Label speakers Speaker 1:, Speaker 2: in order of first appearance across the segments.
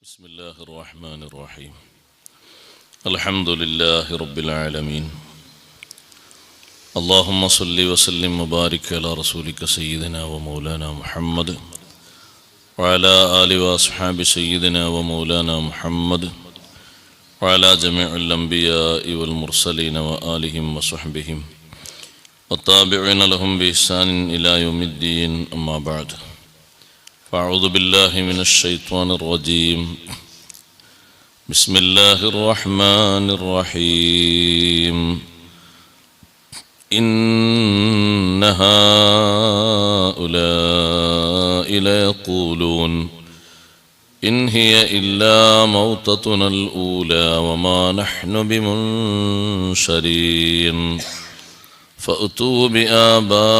Speaker 1: بسم الله الرحمن الرحيم الحمد لله رب العالمين اللهم صل وسلم وبارك على رسولك سيدنا ومولانا محمد وعلى آله وأصحاب سيدنا ومولانا محمد وعلى جميع الأنبياء والمرسلين وآلهم وصحبهم والتابعين لهم بإحسان إلى يوم الدين أما بعد فأعوذ بالله من الشيطان الرجيم بسم الله الرحمن الرحيم إن هؤلاء ليقولون إن هي إلا موتتنا الأولى وما نحن بمنشرين فأتوا بآبائنا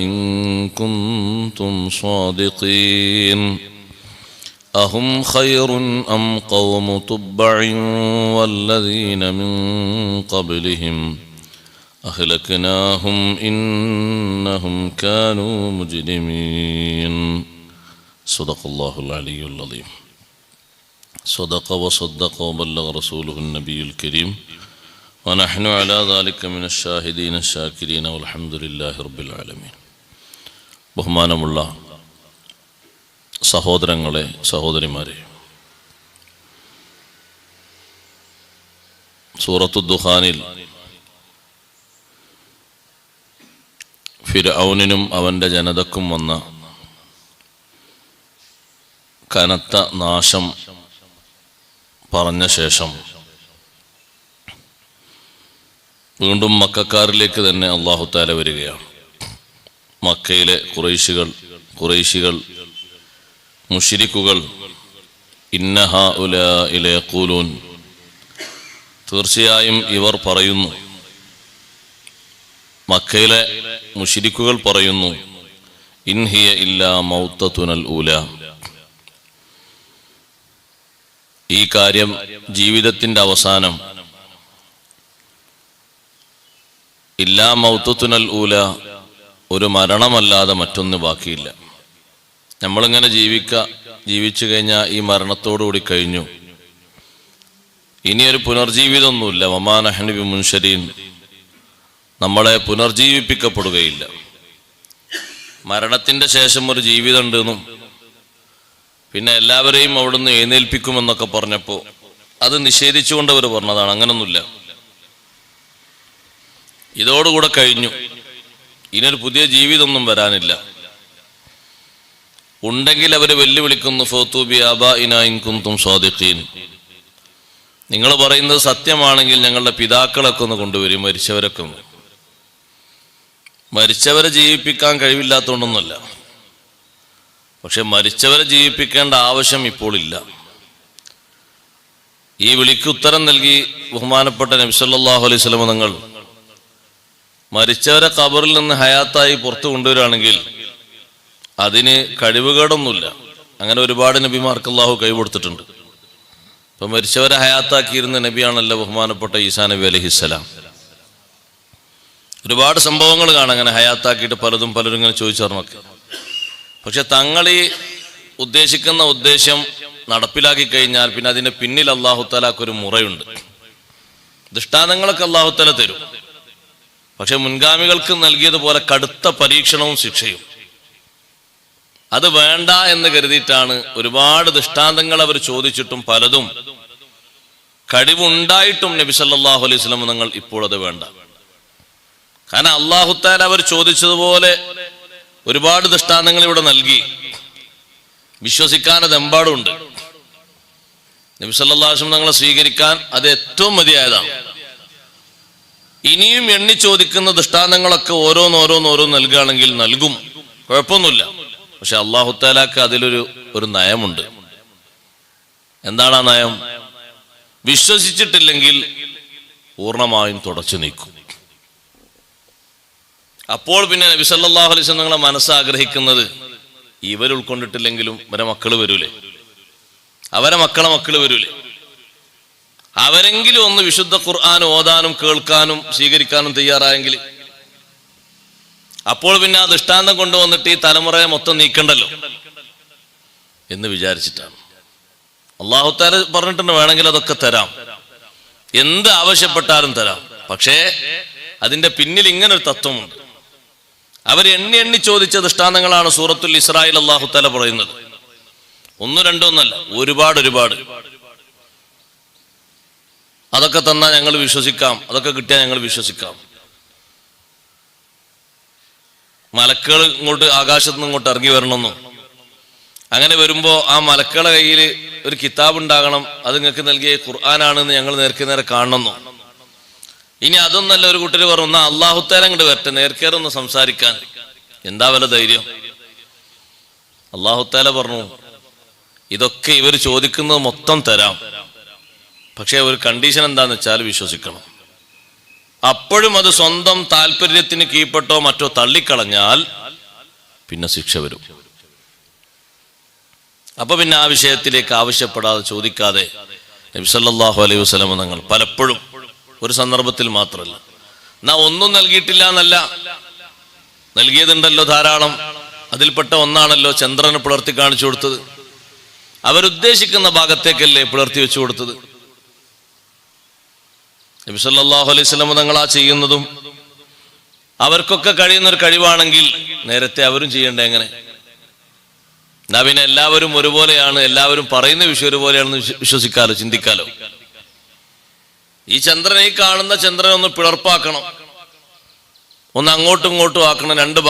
Speaker 1: إن كنتم صادقين أهم خير أم قوم تبع والذين من قبلهم أهلكناهم إنهم كانوا مجرمين صدق الله العلي العظيم صدق وصدق وبلغ رسوله النبي الكريم ونحن على ذلك من الشاهدين الشاكرين والحمد لله رب العالمين. ബഹുമാനമുള്ള സഹോദരങ്ങളെ സഹോദരിമാരെ, സൂറത്തു ദുഖാനിൽ ഫിർഔനിനും അവൻ്റെ ജനതക്കും വന്ന കനത്ത നാശം പറഞ്ഞ ശേഷം വീണ്ടും മക്കക്കാരിലേക്ക് തന്നെ അല്ലാഹു തആല വരികയാണ്. മക്കയിലെ ഖുറൈശികൾ മുശ്രിക്കുകൾ ഇന്ന ഹഉലാഇ ലയഖൂലൂൻ, തീർച്ചയായും ഇവർ പറയുന്നു, മക്കയിലെ മുശ്രിക്കുകൾ പറയുന്നു, ഇൻ ഹിയ ഇല്ലാ മൗതതുനൽ ഊല, ഈ കാര്യം ജീവിതത്തിൻ്റെ അവസാനം, ഇല്ലാ മൗതതുനൽ ഊല, ഒരു മരണമല്ലാതെ മറ്റൊന്ന് ബാക്കിയില്ല. നമ്മളിങ്ങനെ ജീവിച്ചു കഴിഞ്ഞാൽ ഈ മരണത്തോടുകൂടി കഴിഞ്ഞു, ഇനിയൊരു പുനർജീവിതമൊന്നുമില്ല. വമാ നഹ്നു ബിമുൻശരീൻ, നമ്മളെ പുനർജീവിപ്പിക്കപ്പെടുകയില്ല. മരണത്തിൻ്റെ ശേഷം ഒരു ജീവിതം ഉണ്ടെന്നും പിന്നെ എല്ലാവരെയും അവിടുന്ന് എഴുന്നേൽപ്പിക്കുമെന്നൊക്കെ പറഞ്ഞപ്പോൾ അത് നിഷേധിച്ചുകൊണ്ട് അവർ പറഞ്ഞതാണ്. അങ്ങനൊന്നുമില്ല, ഇതോടുകൂടെ കഴിഞ്ഞു, ഇനിയൊരു പുതിയ ജീവിതമൊന്നും വരാനില്ല. ഉണ്ടെങ്കിൽ അവർ വെല്ലുവിളിക്കുന്നു, ഫഅ്തു ബിആബാഇനാ ഇൻ കുൻതും സാദിഖീൻ, നിങ്ങൾ പറയുന്നത് സത്യമാണെങ്കിൽ ഞങ്ങളുടെ പിതാക്കളൊക്കെ ഒന്ന് കൊണ്ടുവരും, മരിച്ചവരൊക്കെ ഒന്ന്. മരിച്ചവരെ ജീവിപ്പിക്കാൻ കഴിവില്ലാത്തതുകൊണ്ടൊന്നുമല്ല, പക്ഷെ മരിച്ചവരെ ജീവിപ്പിക്കേണ്ട ആവശ്യം ഇപ്പോൾ ഇല്ല. ഈ വിളിക്ക് ഉത്തരം നൽകി ബഹുമാനപ്പെട്ട നബി സല്ലല്ലാഹു അലൈഹി വസല്ലം തങ്ങൾ മരിച്ചവരെ ഖബറിൽ നിന്ന് ഹയാത്തായി പുറത്തു കൊണ്ടുവരികയാണെങ്കിൽ അതിന് കഴിവുകേടൊന്നുമില്ല. അങ്ങനെ ഒരുപാട് നബിമാർക്ക് അല്ലാഹു കൈകൊടുത്തിട്ടുണ്ട്. ഇപ്പൊ മരിച്ചവരെ ഹയാത്താക്കിയിരുന്ന നബിയാണല്ലോ ബഹുമാനപ്പെട്ട ഈസാ നബി അലൈഹിസ്സലാം. ഒരുപാട് സംഭവങ്ങൾ കാണാം അങ്ങനെ ഹയാത്താക്കിയിട്ട് പലരും ഇങ്ങനെ ചോദിച്ചു പറഞ്ഞൊക്കെ. പക്ഷെ തങ്ങൾ ഈ ഉദ്ദേശിക്കുന്ന ഉദ്ദേശം നടപ്പിലാക്കി കഴിഞ്ഞാൽ പിന്നെ അതിന്റെ പിന്നിൽ അല്ലാഹു തആലക്ക് ഒരു മുറയുണ്ട്. ദൃഷ്ടാന്തങ്ങളൊക്കെ അല്ലാഹു തആല തരും, പക്ഷെ മുൻഗാമികൾക്ക് നൽകിയതുപോലെ കടുത്ത പരീക്ഷണവും ശിക്ഷയും അത് വേണ്ട എന്ന് കരുതിയിട്ടാണ് ഒരുപാട് ദൃഷ്ടാന്തങ്ങൾ അവർ ചോദിച്ചിട്ടും പലതും കഴിവുണ്ടായിട്ടും നബി സല്ലല്ലാഹു അലൈഹി വസല്ലം തങ്ങൾ ഇപ്പോൾ അത് വേണ്ട. കാരണം അല്ലാഹു തആല അവർ ചോദിച്ചതുപോലെ ഒരുപാട് ദൃഷ്ടാന്തങ്ങൾ ഇവിടെ നൽകി, വിശ്വസിക്കാൻ അത് എമ്പാടുണ്ട്. നബി സല്ലല്ലാഹു അലൈഹി വസല്ലം തങ്ങളെ സ്വീകരിക്കാൻ അത് ഏറ്റവും മതിയായതാണ്. ഇനിയും എണ്ണി ചോദിക്കുന്ന ദൃഷ്ടാന്തങ്ങളൊക്കെ ഓരോന്നോരോന്നോരോ നൽകുകയാണെങ്കിൽ നൽകും, കുഴപ്പമൊന്നുമില്ല. പക്ഷെ അല്ലാഹു തആലക്ക് അതിലൊരു നയമുണ്ട്. എന്താണ് ആ നയം? വിശ്വസിച്ചിട്ടില്ലെങ്കിൽ പൂർണ്ണമായും തുടച്ചു നീക്കും. അപ്പോൾ പിന്നെ നബി സല്ലല്ലാഹു അലൈഹി വസല്ലം തങ്ങളെ മനസ്സാഗ്രഹിക്കുന്നത് ഇവർ ഉൾക്കൊണ്ടിട്ടില്ലെങ്കിലും ഇവരെ മക്കൾ വരൂലേ, അവരെ മക്കളെ വരൂലേ, അവരെങ്കിലും ഒന്ന് വിശുദ്ധ ഖുർആൻ ഓതാനും കേൾക്കാനും സ്വീകരിക്കാനും തയ്യാറായെങ്കിൽ അപ്പോൾ പിന്നെ ആ ദൃഷ്ടാന്തം കൊണ്ടുവന്നിട്ട് ഈ തലമുറയെ മൊത്തം നീക്കണ്ടല്ലോ എന്ന് വിചാരിച്ചിട്ടാണ്. അല്ലാഹു തആല പറഞ്ഞിട്ടുണ്ട് വേണമെങ്കിൽ അതൊക്കെ തരാം, എന്ത് ആവശ്യപ്പെട്ടാലും തരാം. പക്ഷേ അതിന്റെ പിന്നിൽ ഇങ്ങനെ ഒരു തത്വമുണ്ട്. അവർ എണ്ണി എണ്ണി ചോദിച്ച ദൃഷ്ടാന്തങ്ങളാണ് സൂറത്തുൽ ഇസ്രായിൽ അല്ലാഹു തആല പറയുന്നത്. ഒന്നും രണ്ടൊന്നല്ല, ഒരുപാട്. അതൊക്കെ തന്നാൽ ഞങ്ങൾ വിശ്വസിക്കാം, അതൊക്കെ കിട്ടിയാൽ ഞങ്ങൾ വിശ്വസിക്കാം. മലക്കുകൾ ഇങ്ങോട്ട് ആകാശത്ത് നിന്ന് ഇങ്ങോട്ട് ഇറങ്ങി വരണമെന്നും, അങ്ങനെ വരുമ്പോൾ ആ മലക്കുകളുടെ കയ്യിൽ ഒരു കിതാബ് ഉണ്ടാകണം, അത് നിങ്ങൾക്ക് നൽകിയ ഖുർആനാണെന്ന് ഞങ്ങൾ നേരെ കാണണമെന്നോ. ഇനി അതൊന്നല്ല, ഒരു കൂട്ടർ പറഞ്ഞു അല്ലാഹു തആല അങ്ങോട്ട് വരട്ടെ നേർക്കേറൊന്ന് സംസാരിക്കാൻ. എന്താ വല്ല ധൈര്യം? അല്ലാഹു തആല പറഞ്ഞു ഇതൊക്കെ ഇവർ ചോദിക്കുന്നത് മൊത്തം തരാം, പക്ഷെ ഒരു കണ്ടീഷൻ എന്താന്ന് വെച്ചാൽ വിശ്വസിക്കണം. അപ്പോഴും അത് സ്വന്തം താല്പര്യത്തിന് കീഴ്പ്പെട്ടോ മറ്റോ തള്ളിക്കളഞ്ഞാൽ പിന്നെ ശിക്ഷ വരും. അപ്പൊ പിന്നെ ആ വിഷയത്തിലേക്ക് ആവശ്യപ്പെടാതെ ചോദിക്കാതെ നബി സല്ലല്ലാഹു അലൈഹി വസല്ലം തങ്ങൾ പലപ്പോഴും, ഒരു സന്ദർഭത്തിൽ മാത്രമല്ല, എന്നാ ഒന്നും നൽകിയിട്ടില്ല എന്നല്ല, നൽകിയതുണ്ടല്ലോ ധാരാളം. അതിൽപ്പെട്ട ഒന്നാണല്ലോ ചന്ദ്രനെ പിളർത്തി കാണിച്ചു കൊടുത്തത്. അവരുദ്ദേശിക്കുന്ന ഭാഗത്തേക്കല്ലേ പിളർത്തി വെച്ചു കൊടുത്തത്. നബി സല്ലല്ലാഹു അലൈഹി വസല്ലം തങ്ങൾ ആ ചെയ്യുന്നതും അവർക്കൊക്കെ കഴിയുന്ന ഒരു കഴിവാണെങ്കിൽ നേരത്തെ അവരും ചെയ്യേണ്ട എങ്ങനെ? എന്നാ പിന്നെ എല്ലാവരും ഒരുപോലെയാണ്, എല്ലാവരും പറയുന്ന വിഷയം ഒരുപോലെയാണെന്ന് വിശ്വസിക്കാലോ, ചിന്തിക്കാലോ. ഈ ചന്ദ്രനെ, ഈ കാണുന്ന ചന്ദ്രനെ ഒന്ന് പിളർപ്പാക്കണം, ഒന്ന് അങ്ങോട്ടും ഇങ്ങോട്ടും ആക്കണം, രണ്ട്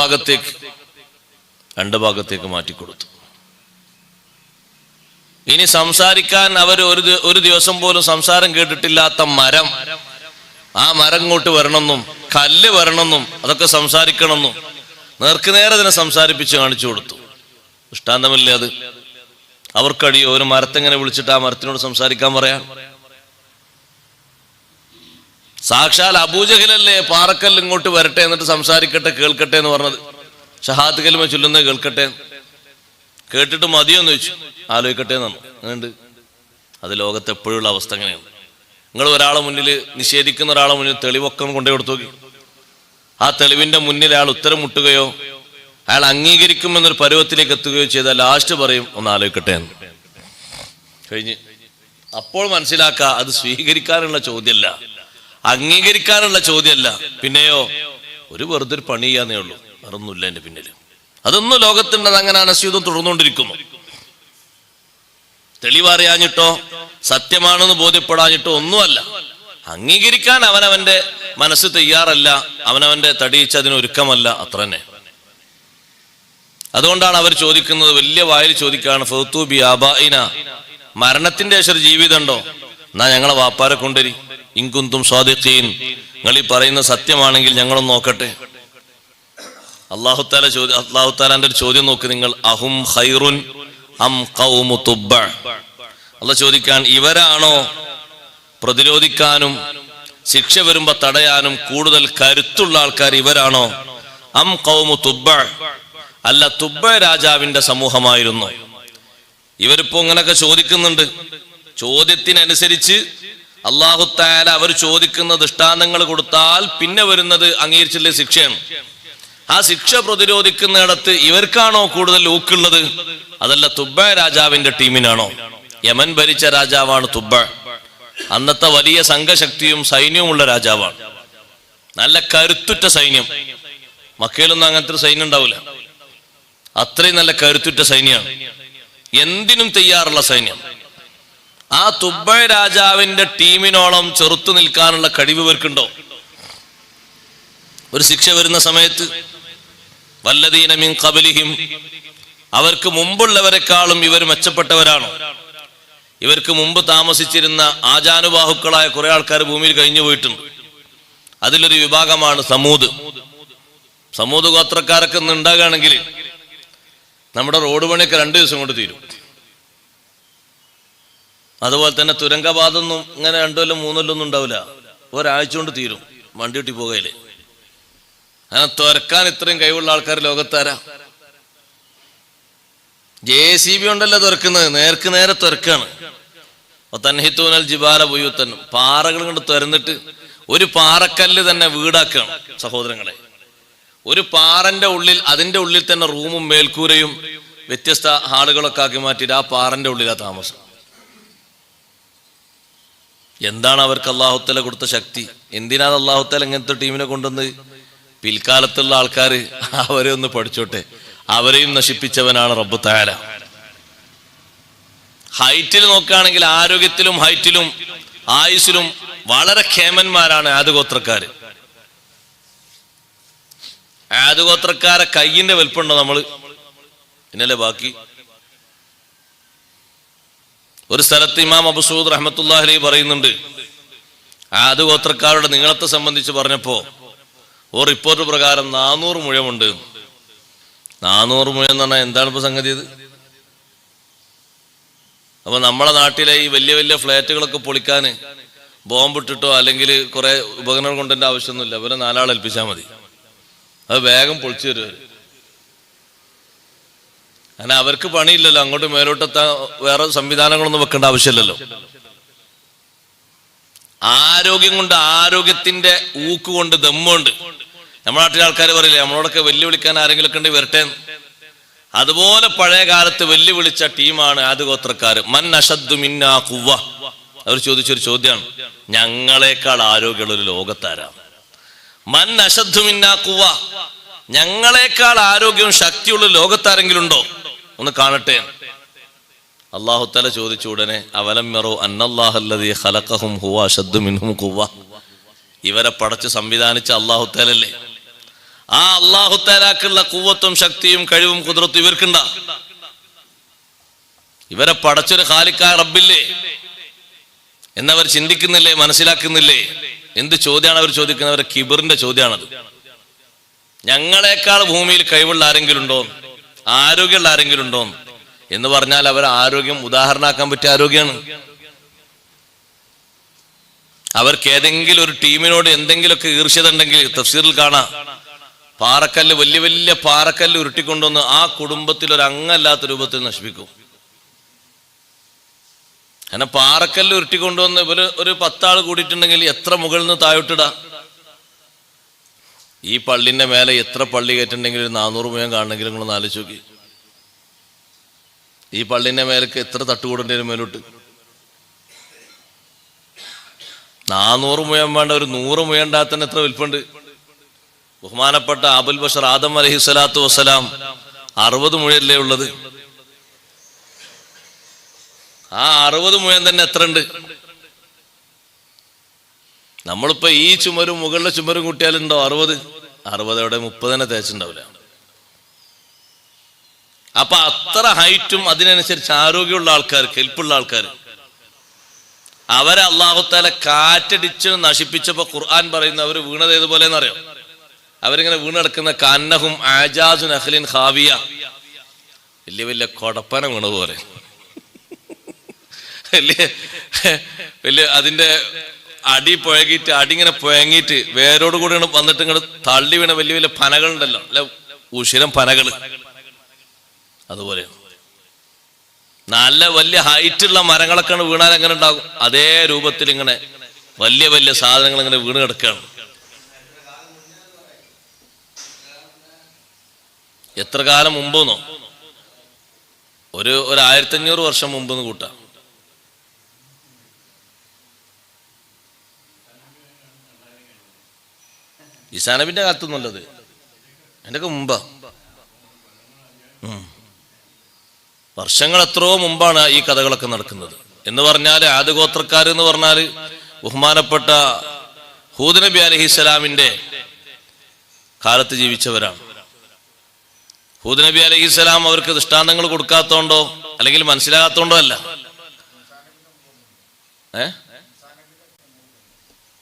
Speaker 1: ഭാഗത്തേക്ക് മാറ്റിക്കൊടുത്തു. ഇനി സംസാരിക്കാൻ അവർ ഒരു ദിവസം പോലും സംസാരം കേട്ടിട്ടില്ലാത്ത മരം, ആ മരം ഇങ്ങോട്ട് വരണമെന്നും കല്ല് വരണമെന്നും അതൊക്കെ സംസാരിക്കണമെന്നും നേർക്കുനേരെ അതിനെ സംസാരിപ്പിച്ച് കാണിച്ചു കൊടുത്തു. ദൃഷ്ടാന്തമല്ലേ അത്? അവർക്കടിയോ ഒരു മരത്തെങ്ങനെ വിളിച്ചിട്ട് ആ മരത്തിനോട് സംസാരിക്കാൻ പറയാം? സാക്ഷാൽ അബൂജഹലല്ലേ പാറക്കല്ല് ഇങ്ങോട്ട് വരട്ടെ എന്നിട്ട് സംസാരിക്കട്ടെ, കേൾക്കട്ടെ എന്ന് പറഞ്ഞത്. ഷഹാദത്ത് കലിമ ചൊല്ലുന്നത് കേൾക്കട്ടെ, കേട്ടിട്ട് മതിയോന്ന് ചോദിച്ചു, ആലോചിക്കട്ടെ എന്നാണ്. അങ്ങനെയുണ്ട്. അത് ലോകത്ത് എപ്പോഴുള്ള അവസ്ഥ അങ്ങനെയാണ്. നിങ്ങൾ ഒരാളെ മുന്നിൽ, നിഷേധിക്കുന്ന ഒരാളെ മുന്നിൽ തെളിവൊക്കെ കൊണ്ടു കൊടുത്തു നോക്കി, ആ തെളിവിന്റെ മുന്നിൽ അയാൾ ഉത്തരം മുട്ടുകയോ അയാൾ അംഗീകരിക്കുമെന്നൊരു പരുവത്തിലേക്ക് എത്തുകയോ ചെയ്താൽ ലാസ്റ്റ് പറയും ഒന്ന് ആലോചിക്കട്ടെ എന്ന് കഴിഞ്ഞ്. അപ്പോൾ മനസ്സിലാക്കുക അത് സ്വീകരിക്കാനുള്ള ചോദ്യമല്ല, അംഗീകരിക്കാനുള്ള ചോദ്യമല്ല, പിന്നെയോ ഒരു വെറുതെ ഒരു പണി ചെയ്യാന്നേ ഉള്ളൂ, വേറൊന്നുമില്ല എന്റെ പിന്നിൽ. അതൊന്നും ലോകത്തുണ്ടത്. അങ്ങനെ അനസ്യൂതം തുടർന്നുകൊണ്ടിരിക്കുന്നു. തെളിവറിയാഞ്ഞിട്ടോ സത്യമാണെന്ന് ബോധ്യപ്പെടാഞ്ഞിട്ടോ ഒന്നുമല്ല, അംഗീകരിക്കാൻ അവനവന്റെ മനസ്സ് തയ്യാറല്ല, അവനവന്റെ തടിയിച്ച് അതിനൊരുക്കമല്ല, അത്ര തന്നെ. അതുകൊണ്ടാണ് അവർ ചോദിക്കുന്നത്, വലിയ വായിൽ ചോദിക്കുകയാണ്, ഫൗതു ബി ആബാഇന, മരണത്തിന്റെ ശേഷം ഒരു ജീവിതം ഉണ്ടോ? എന്നാ ഞങ്ങളെ വാപ്പാരെ കൊണ്ടുവരി, ഇൻകുന്തും സ്വാദിഖീൻ, നിങ്ങൾ ഈ പറയുന്ന സത്യമാണെങ്കിൽ ഞങ്ങളൊന്ന് നോക്കട്ടെ. അല്ലാഹു തആലാന്റെ ഒരു ചോദ്യം നോക്ക് നിങ്ങൾ, അഹും ഖൈറുൻ അം ഖൗമു തുബ്ബ. അല്ലാഹു ചോദിക്കാൻ, ഇവരാണോ പ്രതിരോധിക്കാനും ശിക്ഷ വരുമ്പോ തടയാനും കൂടുതൽ കരുത്തുള്ള ആൾക്കാർ ഇവരാണോ? അം ഖൗമു തുബ്ബ, അല്ല തുബ്ബ രാജാവിന്റെ സമൂഹമായിരുന്നു. ഇവരിപ്പോ ഇങ്ങനൊക്കെ ചോദിക്കുന്നുണ്ട്. ചോദ്യത്തിനനുസരിച്ച് അല്ലാഹു തആല അവർ ചോദിക്കുന്ന ദൃഷ്ടാന്തങ്ങൾ കൊടുത്താൽ പിന്നെ വരുന്നത് അംഗീകരിച്ചില്ലേ ശിക്ഷയാണ്. ആ ശിക്ഷ പ്രതിരോധിക്കുന്നിടത്ത് ഇവർക്കാണോ കൂടുതൽ ഊക്കുള്ളത്, അതല്ല തുബ്ബ രാജാവിന്റെ ടീമിനാണോ? യമൻ ഭരിച്ച രാജാവാണ് തുബ്ബ. അന്നത്തെ വലിയ സംഘശക്തിയും സൈന്യവുമുള്ള രാജാവാണ്. നല്ല കരുത്തുറ്റ സൈന്യം. മക്കയിലൊന്നും അങ്ങനത്തെ ഒരു സൈന്യം ഉണ്ടാവില്ല. അത്രയും നല്ല കരുത്തുറ്റ സൈന്യമാണ്, എന്തിനും തയ്യാറുള്ള സൈന്യം. ആ തുബ്ബ രാജാവിന്റെ ടീമിനോളം ചെറുത്തു നിൽക്കാനുള്ള കഴിവ് ഇവർക്കുണ്ടോ? ഒരു ശിക്ഷ വരുന്ന സമയത്ത് വല്ലദീന മിൻ ഖബലിഹിം, അവർക്ക് മുമ്പുള്ളവരെക്കാളും ഇവർ മെച്ചപ്പെട്ടവരാണോ? ഇവർക്ക് മുമ്പ് താമസിച്ചിരുന്ന ആജാനുബാഹുക്കളായ കുറെ ആൾക്കാർ ഭൂമിയിൽ കഴിഞ്ഞു പോയിട്ടുണ്ട്. അതിലൊരു വിഭാഗമാണ് സമൂദ്. സമൂദ് ഗോത്രക്കാരൊക്കെ ഇന്ന് ഉണ്ടാകുകയാണെങ്കിൽ നമ്മുടെ റോഡ് പണിയൊക്കെ 2 ദിവസം കൊണ്ട് തീരും. അതുപോലെ തന്നെ തുരങ്കപാതൊന്നും ഇങ്ങനെ 2 കൊല്ലം 3 കൊല്ലം ഒന്നും ഉണ്ടാവില്ല, ഒരാഴ്ച കൊണ്ട് തീരും വണ്ടി കിട്ടി പോകയില്ലേ. അങ്ങനെ തുരക്കാൻ ഇത്രയും കഴിവുള്ള ആൾക്കാർ ലോകത്താരാ? JCB ഉണ്ടല്ലോ തുരക്കുന്നത്, നേർക്ക് നേരെ തുരക്കാണ്. തൻഹിത്തൂനൽ ജിബാല ബുയൂത്തൻ, പാറകൾ കൊണ്ട് തുരന്നിട്ട് ഒരു പാറക്കല്ല് തന്നെ വീടാക്കുകയാണ് സഹോദരങ്ങളെ. ഒരു പാറന്റെ ഉള്ളിൽ, അതിന്റെ ഉള്ളിൽ തന്നെ റൂമും മേൽക്കൂരയും വ്യത്യസ്ത ഹാളുകളൊക്കെ ആക്കി മാറ്റിയിട്ട് ആ പാറന്റെ ഉള്ളിലാ താമസം. എന്താണ് അവർക്ക് അള്ളാഹുത്തല കൊടുത്ത ശക്തി? എന്തിനാണ് അള്ളാഹുത്തല ഇങ്ങനത്തെ ടീമിനെ കൊണ്ടുവന്ന്? പിൽക്കാലത്തുള്ള ആൾക്കാർ അവരെ ഒന്ന് പഠിച്ചോട്ടെ. അവരെയും നശിപ്പിച്ചവനാണ് റബ്ബ് തആല. ഹൈറ്റിൽ നോക്കുകയാണെങ്കിൽ ആരോഗ്യത്തിലും ഹൈറ്റിലും ആയുസ്സിലും വളരെ ക്ഷേമന്മാരാണ് ആദ് ഗോത്രക്കാര്. ആദ് ഗോത്രക്കാരെ കയ്യിന്റെ വലിപ്പുണ്ടോ നമ്മള്? പിന്നല്ലേ ബാക്കി. ഒരു സ്ഥലത്ത് ഇമാം അബൂ സഊദ് റഹ്മത്തുള്ളാഹി അലൈഹി പറയുന്നുണ്ട്, ആദ് ഗോത്രക്കാരുടെ നീളത്തെ സംബന്ധിച്ച് പറഞ്ഞപ്പോ ഒരു റിപ്പോർട്ട് പ്രകാരം 400 മുഴമുണ്ട്. 400 മുഴം എന്ന് പറഞ്ഞാൽ എന്താണ് ഇപ്പൊ സംഗതി? ഇത് അപ്പൊ നമ്മളെ നാട്ടിലെ ഈ വലിയ വലിയ ഫ്ലാറ്റുകളൊക്കെ പൊളിക്കാന് ബോംബിട്ടിട്ടോ അല്ലെങ്കിൽ കുറെ ഉപകരണങ്ങൾ കൊണ്ടതിന്റെ ആവശ്യമൊന്നുമില്ല. അവരെ 4 ആൾ ഏൽപ്പിച്ചാൽ മതി, അത് വേഗം പൊളിച്ചു തരും. അങ്ങനെ അവർക്ക് പണിയില്ലല്ലോ, അങ്ങോട്ട് മേലോട്ടെത്താൻ വേറെ സംവിധാനങ്ങളൊന്നും വെക്കേണ്ട ആവശ്യമില്ലല്ലോ. ആരോഗ്യം കൊണ്ട്, ആരോഗ്യത്തിന്റെ ഊക്കുകൊണ്ട്, ദമ്മുണ്ട്. നമ്മുടെ നാട്ടിലെ ആൾക്കാർ പറയില്ലേ, നമ്മളോടൊക്കെ വെല്ലുവിളിക്കാൻ ആരെങ്കിലും ഒക്കെ ഉണ്ടെങ്കിൽ വരട്ടെ. അതുപോലെ പഴയ കാലത്ത് വെല്ലുവിളിച്ച ടീമാണ് ആദ് ഗോത്രക്കാര്. മൻ അശദ്ദു മിന്നാ ഖുവ്വ. അവർ ചോദിച്ചൊരു ചോദ്യമാണ്, ഞങ്ങളെക്കാൾ ആരോഗ്യമുള്ള ഒരു ലോകത്താരാ? മൻ അശദ്ദു മിന്നാ ഖുവ്വ, ഞങ്ങളെക്കാൾ ആരോഗ്യവും ശക്തിയുള്ള ലോകത്താരെങ്കിലും ഉണ്ടോ? ഒന്ന് കാണട്ടെ. അല്ലാഹു തആല ചോദിച്ച ഉടനെ അവലം യറൂ അന്നല്ലാഹല്ലദീ ഖലഖഹും ഹുവ അശദ്ദു മിൻഹും ഖുവ്വ. ഇവരെ പടച്ച് സംവിധാനിച്ച അല്ലാഹു തആലല്ലേ. ആ അല്ലാഹു തആലാക്കുള്ള ഖുവ്വത്തും ശക്തിയും കഴിവും ഖുദ്റത്തും ഇവർക്കുണ്ട? ഇവരെ പടച്ചൊരു ഖാലിഖായ റബ്ബില്ലേ എന്നവർ ചിന്തിക്കുന്നില്ലേ, മനസ്സിലാക്കുന്നില്ലേ? എന്ത് ചോദ്യമാണ് അവർ ചോദിക്കുന്നത്? അവരുടെ കിബറിന്റെ ചോദ്യമാണത്. ഞങ്ങളെക്കാൾ ഭൂമിയിൽ കഴിവുള്ള ആരെങ്കിലും ഉണ്ടോ, ആരോഗ്യമുള്ള ആരെങ്കിലും ഉണ്ടോ എന്ന് പറഞ്ഞാൽ അവർ ആരോഗ്യം ഉദാഹരണമാക്കാൻ പറ്റിയ ആരോഗ്യമാണ്. അവർക്ക് ഏതെങ്കിലും ഒരു ടീമിനോട് എന്തെങ്കിലുമൊക്കെ ഈർഷ്യത ഉണ്ടെങ്കിൽ തഫ്സീറിൽ കാണാം, പാറക്കല്ല്, വലിയ വലിയ പാറക്കല്ല് ഉരുട്ടിക്കൊണ്ടുവന്ന് ആ കുടുംബത്തിൽ ഒരു അംഗമല്ലാത്ത രൂപത്തിൽ നശിപ്പിക്കും. അങ്ങനെ പാറക്കല്ല് ഉരുട്ടിക്കൊണ്ടുവന്ന് ഇവര് ഒരു 10 ആൾ കൂടിയിട്ടുണ്ടെങ്കിൽ എത്ര മുകളിൽ നിന്ന് താഴോട്ടിടാ? ഈ പള്ളിന്റെ മേലെ എത്ര പള്ളി കയറ്റുണ്ടെങ്കിൽ 400 മുഴം കാണണമെങ്കിൽ നിങ്ങളൊന്ന് ആലോചിച്ച് നോക്കി. ഈ പള്ളിന്റെ മേലേക്ക് എത്ര തട്ടുകൂടേണ്ടി വരും മേലോട്ട്? 400 മുഴം വേണ്ട, ഒരു 100 മുഴം ഉണ്ടാകാൻ തന്നെ എത്ര വലിപ്പുണ്ട്? ബഹുമാനപ്പെട്ട അബുൽ ബഷർ ആദം അലൈഹിസ്സലാത്തു വസ്സലാം 60 മുഴയല്ലേ ഉള്ളത്? ആ 60 മുഴം തന്നെ എത്ര ഉണ്ട്? നമ്മളിപ്പോ ഈ ചുമരും മുകളിലെ ചുമരും കൂട്ടിയാലുണ്ടോ 60? 60 എവിടെ? 30 തന്നെ തേച്ചുണ്ടാവില്ല. അപ്പൊ അത്ര ഹൈറ്റും അതിനനുസരിച്ച് ആരോഗ്യമുള്ള ആൾക്കാർ, കെൽപ്പുള്ള ആൾക്കാർ, അവരെ അല്ലാഹു തആല കാറ്റടിച്ച് നശിപ്പിച്ചപ്പോ ഖുർആൻ പറയുന്ന അവർ വീണത് ഏതുപോലെന്നറിയോ? അവരിങ്ങനെ വീണെടുക്കുന്ന കന്നഹും ആജാസു നഖ്ലിൻ ഖാവിയ, വലിയ വലിയ കൊടപ്പന വീണ പോലെ. വലിയ അതിന്റെ അടി പുഴകിയിട്ട്, അടിങ്ങനെ പുഴങ്ങിയിട്ട് വേരോട് കൂടി വന്നിട്ട് ഇങ്ങോട്ട് തള്ളി വീണ വലിയ വലിയ പനകളുണ്ടല്ലോ, അല്ല ഉഷിരം പനകള്, അതുപോലെ നല്ല വലിയ ഹൈറ്റുള്ള മരങ്ങളൊക്കെ വീണാൽ എങ്ങനെ ഉണ്ടാകും? അതേ രൂപത്തിൽ ഇങ്ങനെ വലിയ വലിയ സാധനങ്ങൾ ഇങ്ങനെ വീണ് കിടക്കുകയാണ്. എത്ര കാലം മുമ്പെന്നോ? ഒരു 1500 വർഷം മുമ്പെന്ന് കൂട്ടാം. ഈസാ നബിന്റെ കാലത്തൊന്നുമല്ലത്, അതിൻ്റെയൊക്കെ മുമ്പാ. വർഷങ്ങൾ എത്രയോ മുമ്പാണ് ഈ കഥകളൊക്കെ നടക്കുന്നത്. എന്ന് പറഞ്ഞാൽ ആദ് ഗോത്രക്കാർ എന്ന് പറഞ്ഞാൽ ബഹുമാനപ്പെട്ട ഹൂദ് നബി അലൈഹിസ്സലാമിന്റെ കാലത്ത് ജീവിച്ചവരാണ്. ഹൂദ് നബി അലൈഹിസ്സലാം അവർക്ക് ദൃഷ്ടാന്തങ്ങൾ കൊടുക്കാത്തോണ്ടോ അല്ലെങ്കിൽ മനസ്സിലാകാത്തോണ്ടോ അല്ല,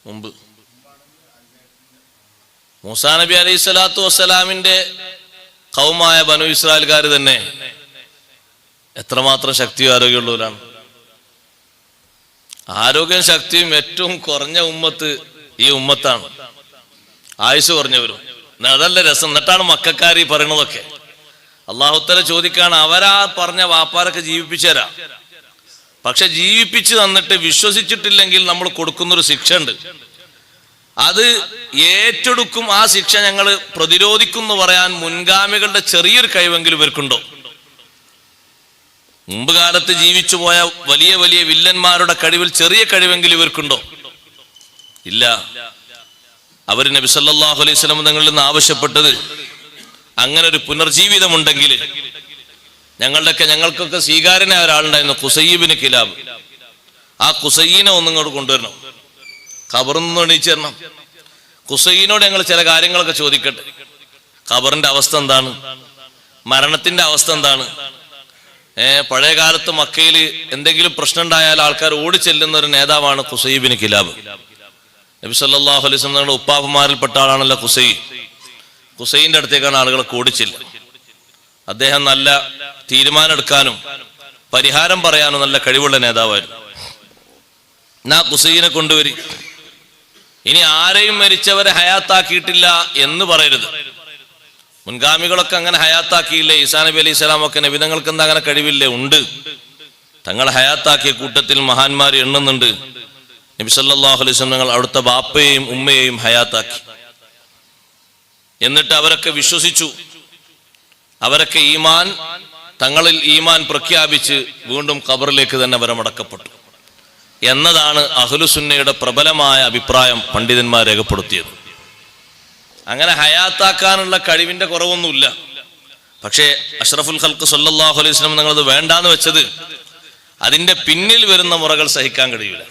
Speaker 1: മുമ്പ് മൂസാ നബി അലൈഹിസ്സലാത്തു വസ്സലാമിന്റെ ഖൗമായ ബനു ഇസ്രായേൽക്കാർ തന്നെ എത്രമാത്രം ശക്തിയും ആരോഗ്യമുള്ളവരാണ്. ആരോഗ്യം ശക്തിയും ഏറ്റവും കുറഞ്ഞ ഉമ്മത്ത് ഈ ഉമ്മത്താണ്, ആയുസ് കുറഞ്ഞവരും. അതല്ല രസം. എന്നിട്ടാണ് മക്കാർ ഈ പറയണതൊക്കെ. അല്ലാഹു തആല ചോദിക്കാണ്, അവരാ പറഞ്ഞ വാപ്പാരൊക്കെ ജീവിപ്പിച്ചരാ, പക്ഷെ ജീവിപ്പിച്ച് തന്നിട്ട് വിശ്വസിച്ചിട്ടില്ലെങ്കിൽ നമ്മൾ കൊടുക്കുന്നൊരു ശിക്ഷ ഉണ്ട്. അത് ഏറ്റെടുക്കും. ആ ശിക്ഷ ഞങ്ങൾ പ്രതിരോധിക്കും എന്ന് പറയാൻ മുൻഗാമികളുടെ ചെറിയൊരു കഴിവെങ്കിലും ഇവർക്കുണ്ടോ? മുമ്പ് കാലത്ത് ജീവിച്ചു പോയ വലിയ വലിയ വില്ലന്മാരുടെ കഴിവിൽ ചെറിയ കഴിവെങ്കിലും ഇവർക്കുണ്ടോ? ഇല്ല. അവർ നബി സല്ലല്ലാഹു അലൈഹി വസല്ലം തങ്ങളിൽ നിന്ന് ആവശ്യപ്പെട്ടത് അങ്ങനെ ഒരു പുനർജീവിതമുണ്ടെങ്കിൽ ഞങ്ങൾക്കൊക്കെ സ്വീകാര്യനായ ഒരാളുണ്ടായിരുന്നു, ഖുസൈ ഇബ്നു കിലാബ്. ആ ഖുസൈനെ ഒന്നിങ്ങോട്ട് കൊണ്ടുവരണം, ഖബറിൽ നിന്ന് എണീച്ചു തരണം. ഖുസൈനോട് ഞങ്ങൾ ചില കാര്യങ്ങളൊക്കെ ചോദിക്കട്ടെ. ഖബറിന്റെ അവസ്ഥ എന്താണ്? മരണത്തിന്റെ അവസ്ഥ എന്താണ്? പഴയ കാലത്ത് മക്കയിൽ എന്തെങ്കിലും പ്രശ്നം ഉണ്ടായാൽ ആൾക്കാർ ഓടിച്ചെല്ലുന്ന ഒരു നേതാവാണ് ഖുസൈ ഇബ്നു കിലാബ്. നബി സല്ലല്ലാഹു അലൈഹി വസല്ലം തങ്ങളുടെ ഉപ്പാപ്പന്മാരിൽപ്പെട്ട ആളാണല്ലോ ഖുസൈ. ഖുസൈന്റെ അടുത്തേക്കാണ് ആളുകളൊക്കെ ഓടിച്ചെല്ലുക. അദ്ദേഹം നല്ല തീരുമാനം എടുക്കാനും പരിഹാരം പറയാനും നല്ല കഴിവുള്ള നേതാവായിരുന്നു. എന്നാ ഖുസൈനെ കൊണ്ടുവരി. ഇനി ആരെയും മരിച്ചവരെ ഹയാത്താക്കിയിട്ടില്ല എന്ന് പറയരുത്. മുൻഗാമികളൊക്കെ അങ്ങനെ ഹയാത്താക്കിയില്ലേ? ഈസാ നബി അലൈഹി സ്വലാം ഒക്കെ നബിതങ്ങൾക്ക് എന്താ അങ്ങനെ കഴിവില്ലേ? ഉണ്ട്. തങ്ങൾ ഹയാത്താക്കിയ കൂട്ടത്തിൽ മഹാന്മാർ എണ്ണുന്നുണ്ട്. നബി സല്ലല്ലാഹു അലൈഹി വസല്ലം തങ്ങൾ അവിടുത്തെ ബാപ്പയെയും ഉമ്മയെയും ഹയാത്താക്കി. എന്നിട്ട് അവരൊക്കെ വിശ്വസിച്ചു. അവരൊക്കെ തങ്ങളിൽ ഈമാൻ പ്രഖ്യാപിച്ച് വീണ്ടും ഖബറിലേക്ക് തന്നെ അവരെ മടക്കപ്പെട്ടു എന്നതാണ് അഹ്ലുസുന്നയുടെ പ്രബലമായ അഭിപ്രായം പണ്ഡിതന്മാർ രേഖപ്പെടുത്തിയത്. അങ്ങനെ ഹയാത്താക്കാനുള്ള കഴിവിന്റെ കുറവൊന്നുമില്ല. പക്ഷേ അഷ്റഫുൽ ഖൽഖ് സല്ലല്ലാഹു അലൈഹി വസല്ലം തങ്ങളത് വേണ്ടാന്ന് വെച്ചത് അതിന്റെ പിന്നിൽ വരുന്ന മുറകൾ സഹിക്കാൻ കഴിയില്ല.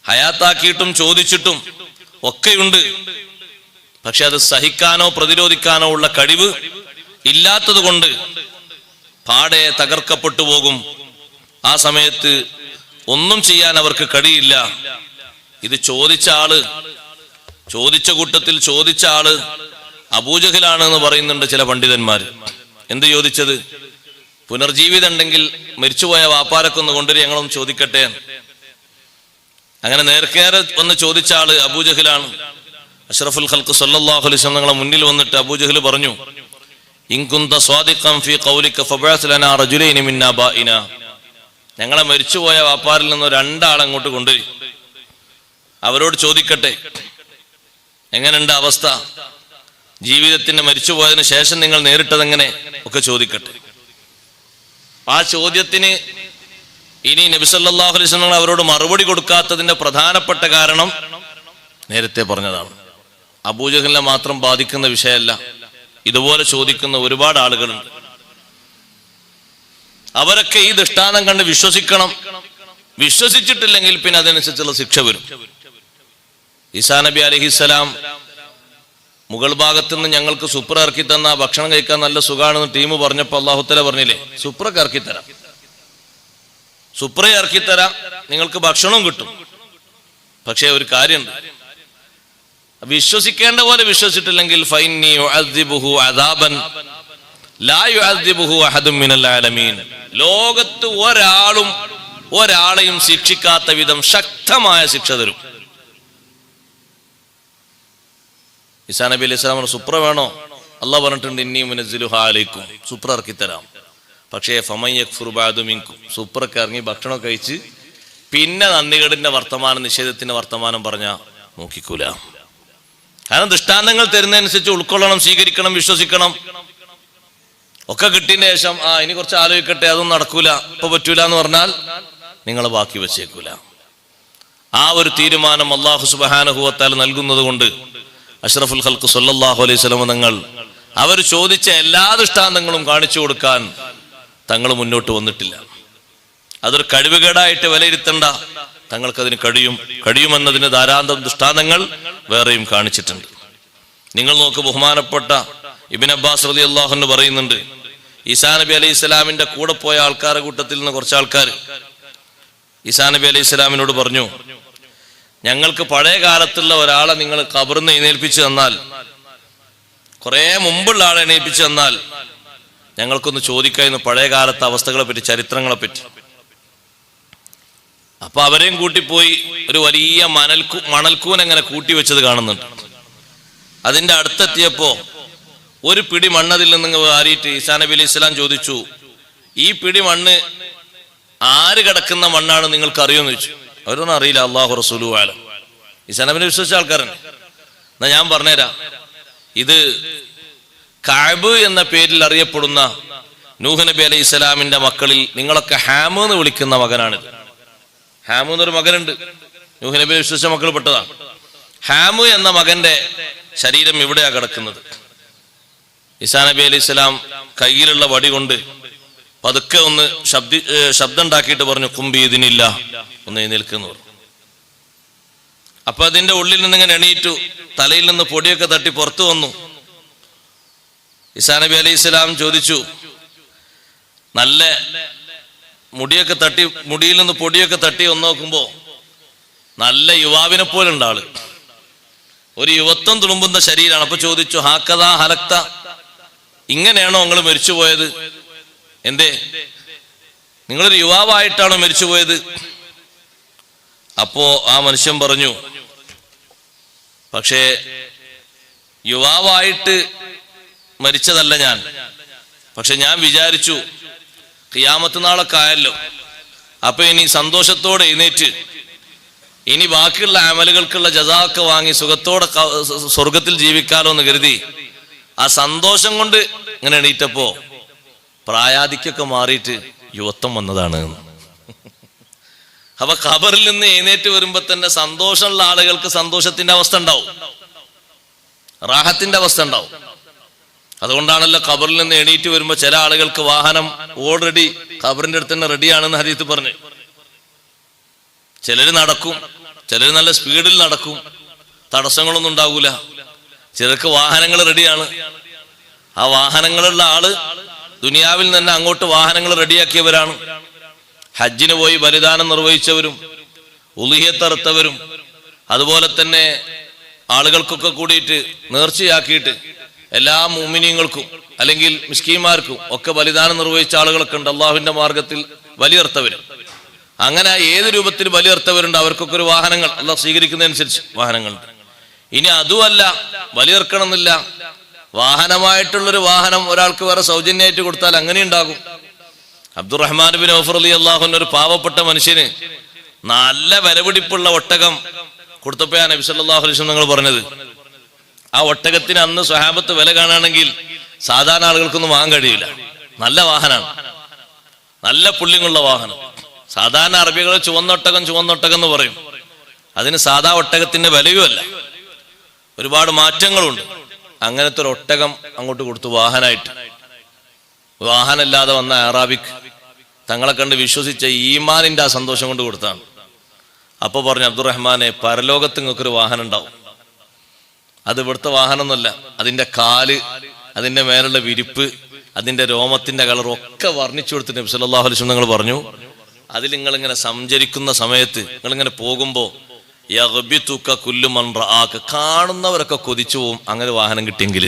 Speaker 1: ഹയാത്താക്കിയിട്ടും ചോദിച്ചിട്ടും ഒക്കെയുണ്ട്. പക്ഷെ അത് സഹിക്കാനോ പ്രതിരോധിക്കാനോ ഉള്ള കഴിവ് ഇല്ലാത്തത് കൊണ്ട് പാടെ തകർക്കപ്പെട്ടു പോകും. ആ സമയത്ത് ഒന്നും ചെയ്യാൻ അവർക്ക് കഴിയില്ല. ഇത് ചോദിച്ച കൂട്ടത്തിൽ ചോദിച്ച ആള് അബൂജഹലാണ് എന്ന് പറയുന്നുണ്ട് ചില പണ്ഡിതന്മാർ. എന്ത് ചോദിച്ചത്? പുനർജീവിതം ഉണ്ടെങ്കിൽ മരിച്ചുപോയ വാപ്പാരൊക്കെ ഒന്ന് കൊണ്ടുവരും, ഞങ്ങളൊന്ന് ചോദിക്കട്ടെ. അങ്ങനെ നേർക്കേറെ വന്ന് ചോദിച്ച ആള് അബൂജഹലാണ്. അഷ്റഫുൽ ഖൽഖ് സല്ലല്ലാഹു അലൈഹി വസല്ലം തങ്ങളുടെ മുന്നിൽ വന്നിട്ട് അബൂജഹൽ പറഞ്ഞു, ഇൻ കുന്ത സ്വാദിഖൻ ഫീ ഖൗലിക ഫബഅസ് ലനാ റജുലൈനി മിൻ ആബാഇനാ. ഞങ്ങളെ മരിച്ചുപോയ വാപ്പാരിൽ നിന്ന് രണ്ടാളെ അങ്ങോട്ട് കൊണ്ടുവരും, അവരോട് ചോദിക്കട്ടെ എങ്ങനെയുണ്ട് അവസ്ഥ, ജീവിതത്തിന് മരിച്ചുപോയതിനു ശേഷം നിങ്ങൾ നേരിട്ടതെങ്ങനെ ഒക്കെ ചോദിക്കട്ടെ. ആ ചോദ്യത്തിന് ഇനി നബി സല്ലല്ലാഹു അലൈഹി വസല്ലം അവരോട് മറുപടി കൊടുക്കാത്തതിന്റെ പ്രധാനപ്പെട്ട കാരണം നേരത്തെ പറഞ്ഞതാണ്. അബൂജഹലിനെ മാത്രം ബാധിക്കുന്ന വിഷയമല്ല, ഇതുപോലെ ചോദിക്കുന്ന ഒരുപാട് ആളുകളുണ്ട്. അവരൊക്കെ ഈ ദൃഷ്ടാന്തം കണ്ട് വിശ്വസിക്കണം. വിശ്വസിച്ചിട്ടില്ലെങ്കിൽ പിന്നെ അതനുസരിച്ചുള്ള ശിക്ഷ വരും. ഈസാ നബി അലൈഹിസ്സലാം മുകൾ ഭാഗത്തു നിന്ന് ഞങ്ങൾക്ക് സുപ്ര ഇറക്കി തന്ന ഭക്ഷണം കഴിക്കാൻ നല്ല സുഖാണെന്ന് ടീം പറഞ്ഞപ്പോ അല്ലാഹു തആല പറഞ്ഞില്ലേ, സുപ്രക്ക് ഇറക്കിത്തരാം, സുപ്ര ഇറക്കിത്തരാം, നിങ്ങൾക്ക് ഭക്ഷണവും കിട്ടും. പക്ഷേ ഒരു കാര്യമുണ്ട്, വിശ്വസിക്കേണ്ട പോലെ വിശ്വസിച്ചിട്ടില്ലെങ്കിൽ ഫൈന്നി ഉഅദ്ദിബുഹു അദാബൻ ലാ യുഅദ്ദിബുഹു അഹദും മിനൽ ആലമീൻ. ലോകത്ത് ഒരാളെയും ശിക്ഷിക്കാത്ത വിധം ശക്തമായ ശിക്ഷ തരും. ഈസാ നബി അലൈഹി സ്വലാം സുപ്ര വേണോ? അല്ലാഹ് പറഞ്ഞിട്ടുണ്ട്, ഇന്നി മുനസ്സിലുഹാ അലൈക്കും, സുപ്ര ഇറക്കിത്തരാം. പക്ഷേ ഫമൻ യക്ഫുറു ബഅദു മിൻകും, സുപ്രക്ക് ഇറങ്ങി ഭക്ഷണം കഴിച്ച് പിന്നെ നന്ദികേടിന്റെ വർത്തമാനം, നിഷേധത്തിന്റെ വർത്തമാനം പറഞ്ഞാൽ നോക്കിക്കൂല. കാരണം ദൃഷ്ടാന്തങ്ങൾ തരുന്നതനുസരിച്ച് ഉൾക്കൊള്ളണം, സ്വീകരിക്കണം, വിശ്വസിക്കണം. ഒക്കെ കിട്ടിയതിന് ശേഷം ഇനി കുറച്ച് ആലോചിക്കട്ടെ, അതൊന്നും നടക്കൂല, ഇപ്പൊ പറ്റൂല എന്ന് പറഞ്ഞാൽ നിങ്ങൾ ബാക്കി വെച്ചേക്കൂല. ആ ഒരു തീരുമാനം അല്ലാഹു സുബ്ഹാനഹു വ തആല നൽകുന്നത് കൊണ്ട് അഷ്റഫുൽ ഖൽഖ് സല്ലല്ലാഹു അലൈഹി വസല്ലം തങ്ങൾ അവർ ചോദിച്ച എല്ലാ ദൃഷ്ടാന്തങ്ങളും കാണിച്ചു കൊടുക്കാൻ തങ്ങൾ മുന്നോട്ട് വന്നിട്ടില്ല. അതൊരു കഴിവുകേടായിട്ട് വിലയിരുത്തണ്ട, തങ്ങൾക്കതിന് കഴിയുമെന്നതിന് ധാരാളം ദൃഷ്ടാന്തങ്ങൾ വേറെയും കാണിച്ചിട്ടുണ്ട്. നിങ്ങൾ നോക്ക്, ബഹുമാനപ്പെട്ട ഇബ്നു അബ്ബാസ് റളിയല്ലാഹു അൻഹു പറയുന്നുണ്ട്, ഈസാ നബി അലൈഹി സ്വലാമിന്റെ കൂടെ പോയ ആൾക്കാരുടെ കൂട്ടത്തിൽ നിന്ന് കുറച്ച് ആൾക്കാർ ഈസാ നബി അലൈഹി സ്വലാമിനോട് പറഞ്ഞു, ഞങ്ങൾക്ക് പഴയ കാലത്തുള്ള ഒരാളെ നിങ്ങൾ ഖബറിൽ നിന്ന് എഴുന്നേൽപ്പിച്ചു തന്നാൽ, കുറെ മുമ്പുള്ള ആളെ എണീപ്പിച്ചു തന്നാൽ ഞങ്ങൾക്കൊന്ന് ചോദിക്കായിരുന്നു പഴയ കാലത്തെ അവസ്ഥകളെ പറ്റി, ചരിത്രങ്ങളെ പറ്റി. അപ്പൊ അവരെയും കൂട്ടിപ്പോയി ഒരു വലിയ മണൽക്കൂൻ അങ്ങനെ കൂട്ടി വെച്ചത് കാണുന്നുണ്ട്. അതിന്റെ അടുത്തെത്തിയപ്പോ ഒരു പിടി മണ്ണതിൽ നിന്ന് വാരിയിട്ട് ഈസാ നബി അലൈഹി സ്വലാം ചോദിച്ചു, ഈ പിടി മണ്ണ് ആര് കിടക്കുന്ന മണ്ണാണ് നിങ്ങൾക്ക് അറിയുമെന്ന് ചോദിച്ചു. അവരൊന്നും അറിയില്ല, അല്ലാഹു റസൂലുഹു അലം. ഈസാ നബിനെ വിശ്വസിച്ച ആൾക്കാരാണ്. എന്നാ ഞാൻ പറഞ്ഞുതരാം, ഇത് കഅബ് എന്ന പേരിൽ അറിയപ്പെടുന്ന നൂഹ് നബി അലൈഹി ഇസ്ലാമിന്റെ മക്കളിൽ നിങ്ങളൊക്കെ ഹാമ് എന്ന് വിളിക്കുന്ന മകനാണിത്. ഹാമു എന്നൊരു മകനുണ്ട്, നൂഹ് നബി വിശ്വസിച്ച മക്കൾ പെട്ടതാണ്. ഹാമു എന്ന മകന്റെ ശരീരം ഇവിടെയാണ് കിടക്കുന്നത്. ഈസാ നബി അലൈഹി ഇസ്ലാം കയ്യിലുള്ള വടി കൊണ്ട് പതുക്കെ ഒന്ന് ശബ്ദം ഉണ്ടാക്കിയിട്ട് പറഞ്ഞു, കുമ്പി ഇതിനില്ല, ഒന്ന് എഴുന്നേൽക്കുന്നു പറഞ്ഞു. അപ്പൊ അതിന്റെ ഉള്ളിൽ നിന്ന് ഇങ്ങനെ എണീറ്റു, തലയിൽ നിന്ന് പൊടിയൊക്കെ തട്ടി പുറത്തു വന്നു. ഈസാ നബി അലൈഹി ഇസ്ലാം ചോദിച്ചു, നല്ല മുടിയൊക്കെ തട്ടി, മുടിയിൽ നിന്ന് പൊടിയൊക്കെ തട്ടി ഒന്ന് നോക്കുമ്പോ നല്ല യുവാവിനെ പോലെ ഉണ്ട് ആള്, ഒരു യുവത്വം തുളുമ്പുന്ന ശരീരമാണ്. അപ്പൊ ചോദിച്ചു, ഹാക്കഥാ ഹലക്ത, ഇങ്ങനെയാണോ നിങ്ങൾ മരിച്ചുപോയത്? എന്തേ, നിങ്ങളൊരു യുവാവായിട്ടാണോ മരിച്ചുപോയത്? അപ്പോ ആ മനുഷ്യൻ പറഞ്ഞു, പക്ഷേ യുവാവായിട്ട് മരിച്ചതല്ല ഞാൻ, പക്ഷെ ഞാൻ വിചാരിച്ചു ഖിയാമത്ത് നാളൊക്കെ ആയല്ലോ, അപ്പൊ ഇനി സന്തോഷത്തോടെ എഴുന്നേറ്റ് ഇനി ബാക്കിയുള്ള അമലുകൾക്കുള്ള ജസാക്ക് വാങ്ങി സുഖത്തോടെ സ്വർഗത്തിൽ ജീവിക്കാലോ എന്ന് കരുതി ആ സന്തോഷം കൊണ്ട് ഇങ്ങനെ എണീറ്റപ്പോ പ്രായാധിക്യൊക്കെ മാറിയിട്ട് യുവത്വം വന്നതാണ്. അപ്പൊ ഖബറിൽ നിന്ന് എഴുന്നേറ്റ് വരുമ്പോ തന്നെ സന്തോഷമുള്ള ആളുകൾക്ക് സന്തോഷത്തിന്റെ അവസ്ഥ ഉണ്ടാവും, റാഹത്തിന്റെ അവസ്ഥ ഉണ്ടാവും. അതുകൊണ്ടാണല്ലോ ഖബറിൽ നിന്ന് എണീറ്റ് വരുമ്പോ ചില ആളുകൾക്ക് വാഹനം ഓൾറെഡി ഖബറിന്റെ അടുത്ത് തന്നെ റെഡിയാണെന്ന് ഹദീത്ത് പറഞ്ഞു. ചിലര് നടക്കും, ചിലര് നല്ല സ്പീഡിൽ നടക്കും, തടസ്സങ്ങളൊന്നും ഉണ്ടാകൂല. ചിലർക്ക് വാഹനങ്ങൾ റെഡിയാണ്. ആ വാഹനങ്ങളുള്ള ആള് ദുനിയാവിൽ തന്നെ അങ്ങോട്ട് വാഹനങ്ങൾ റെഡിയാക്കിയവരാണ്. ഹജ്ജിന് പോയി ബലിദാനം നിർവഹിച്ചവരും ഉളിഹ്യത്ത് അറുത്തവരും അതുപോലെ തന്നെ ആളുകൾക്കൊക്കെ കൂടിയിട്ട് നേർച്ചയാക്കിയിട്ട് എല്ലാ മുഅ്മിനീങ്ങൾക്കും അല്ലെങ്കിൽ മിസ്കീന്മാർക്കും ഒക്കെ ബലിദാനം നിർവഹിച്ച ആളുകളൊക്കെ ഉണ്ട്. അള്ളാഹുവിന്റെ മാർഗത്തിൽ ബലിയർത്തവരും. അങ്ങനെ ഏത് രൂപത്തിൽ ബലിയർത്തവരുണ്ട്, അവർക്കൊക്കെ ഒരു വാഹനങ്ങൾ അള്ളാഹ് സ്വീകരിക്കുന്നതനുസരിച്ച് വാഹനങ്ങളുണ്ട്. ഇനി അതുമല്ല, ബലിയർക്കണമെന്നില്ല, വാഹനമായിട്ടുള്ളൊരു വാഹനം ഒരാൾക്ക് വേറെ സൗജന്യമായിട്ട് കൊടുത്താൽ അങ്ങനെ ഉണ്ടാകും. അബ്ദുറഹ്മാൻ ബിൻ ഔഫ് റളിയല്ലാഹു അൻഹു ഒരു പാവപ്പെട്ട മനുഷ്യന് നല്ല വിലപിടിപ്പുള്ള ഒട്ടകം കൊടുത്തപ്പോഴാ നബി സല്ലല്ലാഹു അലൈഹി വസല്ലം നിങ്ങൾ പറഞ്ഞത്, ആ ഒട്ടകത്തിന് അന്ന് സ്വഹാബത്ത് വില കാണുകയാണെങ്കിൽ സാധാരണ ആളുകൾക്കൊന്നും വാങ്ങാൻ കഴിയില്ല. നല്ല വാഹനമാണ്, നല്ല പുള്ളിങ്ങുള്ള വാഹനം. സാധാരണ അറബികൾ ചുവന്നൊട്ടകം ചുവന്നൊട്ടകം എന്ന് പറയും. അതിന് സാധാ ഒട്ടകത്തിന്റെ വിലയുമല്ല, ഒരുപാട് മാറ്റങ്ങളുണ്ട്. അങ്ങനത്തെ ഒരു ഒട്ടകം അങ്ങോട്ട് കൊടുത്തു വാഹനമായിട്ട്. വാഹനമില്ലാതെ വന്ന അറാബിക്ക് തങ്ങളെ കണ്ട് വിശ്വസിച്ച ഈമാനിന്റെ ആ സന്തോഷം കൊണ്ട് കൊടുത്താണ്. അപ്പൊ പറഞ്ഞു, അബ്ദുറഹ്മാനെ, പരലോകത്ത് നിങ്ങൾക്കൊരു വാഹനം ഉണ്ടാവും. അത് ഇവിടുത്തെ വാഹനമൊന്നുമല്ല, അതിന്റെ കാല്, അതിന്റെ മേലുള്ള വിരിപ്പ്, അതിന്റെ രോമത്തിന്റെ കളർ ഒക്കെ വർണ്ണിച്ചു കൊടുത്തിട്ട് നബി സല്ലല്ലാഹു അലൈഹി വസല്ലം നിങ്ങൾ പറഞ്ഞു, അതിൽ നിങ്ങളിങ്ങനെ സഞ്ചരിക്കുന്ന സമയത്ത് നിങ്ങളിങ്ങനെ പോകുമ്പോ യഗ്ബിതുക കുല്ലു മൻ റആക, കാണുന്നവരൊക്കെ കൊതിച്ചു പോവും അങ്ങനെ വാഹനം കിട്ടിയെങ്കിൽ.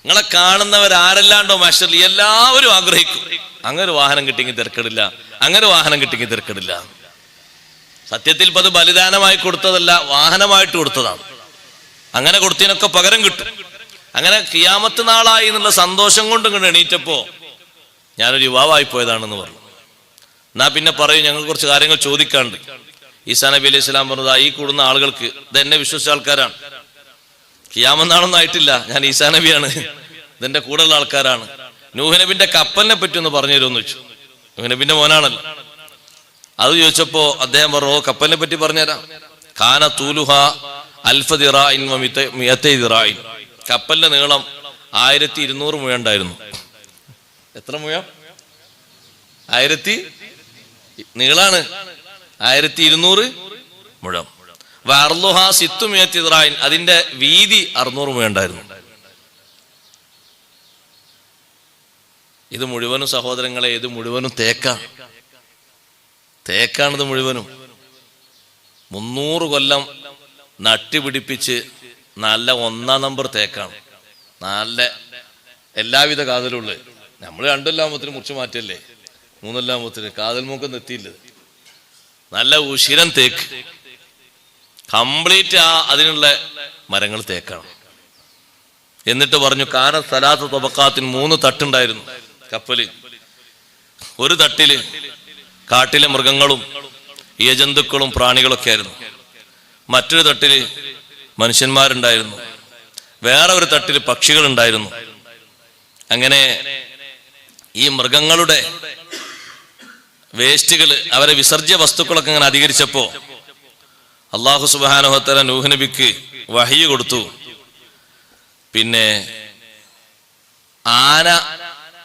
Speaker 1: നിങ്ങളെ കാണുന്നവർ ആരെല്ലാണ്ടോ മാസ്റ്റർ എല്ലാവരും ആഗ്രഹിക്കും അങ്ങനെ ഒരു വാഹനം കിട്ടിയെങ്കിൽ തിരക്കിടില്ല, അങ്ങനെ വാഹനം കിട്ടിയെങ്കിൽ തിരക്കിടില്ല. സത്യത്തിൽ അത് ബലിദാനമായി കൊടുത്തതല്ല, വാഹനമായിട്ട് കൊടുത്തതാണ്. അങ്ങനെ കൊടുത്തതിനൊക്കെ പകരം കിട്ടും. അങ്ങനെ ഖിയാമത്ത് നാളായി എന്നുള്ള സന്തോഷം കൊണ്ട് ഇങ്ങനെ എണീറ്റപ്പോ ഞാനൊരു യുവാവായി പോയതാണെന്ന് പറഞ്ഞു. എന്നാ പിന്നെ പറയും, ഞങ്ങൾ കുറച്ച് കാര്യങ്ങൾ ചോദിക്കാണ്ട്. ഈസാ നബി അലൈഹി സ്വലാം പറഞ്ഞതാ, ഈ കൂടുന്ന ആളുകൾക്ക് ഇതെന്നെ വിശ്വസിച്ച ആൾക്കാരാണ്, ഖിയാമത്ത് നാളൊന്നും ആയിട്ടില്ല, ഞാൻ ഈസാ നബിയാണ്, ഇതെന്റെ കൂടെയുള്ള ആൾക്കാരാണ്. നൂഹ് നബിന്റെ കപ്പലിനെ പറ്റി ഒന്ന് പറഞ്ഞു തരുമെന്ന് വെച്ചു. നൂഹ് നബിന്റെ മോനാണല്ലോ. അത് ചോദിച്ചപ്പോ അദ്ദേഹം പറഞ്ഞു, കപ്പലിനെ പറ്റി പറഞ്ഞുതരാം. കാന തൂലുഹ അൽഫ ദിറാഇൻ വ മിഅതൈ ദിറാഇൻ, കപ്പലിന്റെ നീളം 1200 മുഴം ഉണ്ടായിരുന്നു. എത്ര മുഴം? 1000 നീളാണ്, 1200 മുഴം. വഅർളുഹ സിത്തു മിഅതി ദിറാഇൻ, അതിന്റെ വീതി 600 മുഴം ഉണ്ടായിരുന്നു. ഇത് മുഴുവനും സഹോദരങ്ങളെ, ഇത് മുഴുവനും തേക്കാണിത് മുഴുവനും. 300 കൊല്ലം നട്ടുപിടിപ്പിച്ച് നല്ല 1-ാം നമ്പർ തേക്കാണ്. നല്ല എല്ലാവിധ കാതലുള്ളത്. നമ്മൾ 2 മുറിച്ച് മാറ്റല്ലേ, 3 കാതൽ മൂക്കൊന്നും എത്തിയില്ല. നല്ല ഉശിരൻ തേക്ക്, കംപ്ലീറ്റ് അതിനുള്ള മരങ്ങൾ തേക്കാണ്. എന്നിട്ട് പറഞ്ഞു, കാന സലാത്ത് തബഖാത്തിന് 3 തട്ടുണ്ടായിരുന്നു കപ്പല്. ഒരു തട്ടില് കാട്ടിലെ മൃഗങ്ങളും ഇഴജന്തുക്കളും പ്രാണികളൊക്കെ ആയിരുന്നു. മറ്റൊരു തട്ടില് മനുഷ്യന്മാരുണ്ടായിരുന്നു. വേറെ ഒരു തട്ടില് പക്ഷികൾ ഉണ്ടായിരുന്നു. അങ്ങനെ ഈ മൃഗങ്ങളുടെ വേസ്റ്റുകൾ, അവരെ വിസർജ്യ വസ്തുക്കളൊക്കെ ഇങ്ങനെ അധികരിച്ചപ്പോ അല്ലാഹു സുബ്ഹാനഹു വ തആല നൂഹ് നബിക്ക് വഹയി കൊടുത്തു. പിന്നെ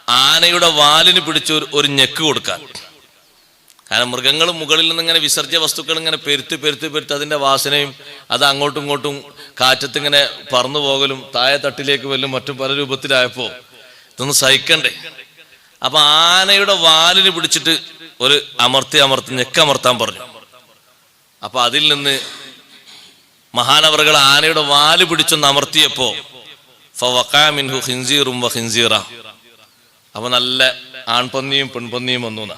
Speaker 1: ആനയുടെ വാലിന് പിടിച്ച് ഒരു ഞെക്ക് കൊടുക്കാൻ. കാരണം മൃഗങ്ങൾ മുകളിൽ നിന്ന് ഇങ്ങനെ വിസർജ്യ വസ്തുക്കൾ ഇങ്ങനെ പെരുത്ത് അതിന്റെ വാസനയും അത് അങ്ങോട്ടും ഇങ്ങോട്ടും കാറ്റത്ത് ഇങ്ങനെ പറന്നു പോകലും താഴെ തട്ടിലേക്ക് വല്ലും മറ്റും പല രൂപത്തിലായപ്പോ ഇതൊന്നും സഹിക്കണ്ടേ. അപ്പൊ ആനയുടെ വാലിന് പിടിച്ചിട്ട് ഒരു അമർത്തി ഞെക്കമർത്താൻ പറഞ്ഞു. അപ്പൊ അതിൽ നിന്ന് മഹാനവറുകൾ ആനയുടെ വാല് പിടിച്ചൊന്ന് അമർത്തിയപ്പോ ഫവഖഅ മിൻഹു ഖിൻസീറും വഖിൻസീറ, അപ്പൊ നല്ല ആൺപന്നിയും പെൺപന്നിയും വന്നു എന്നാ.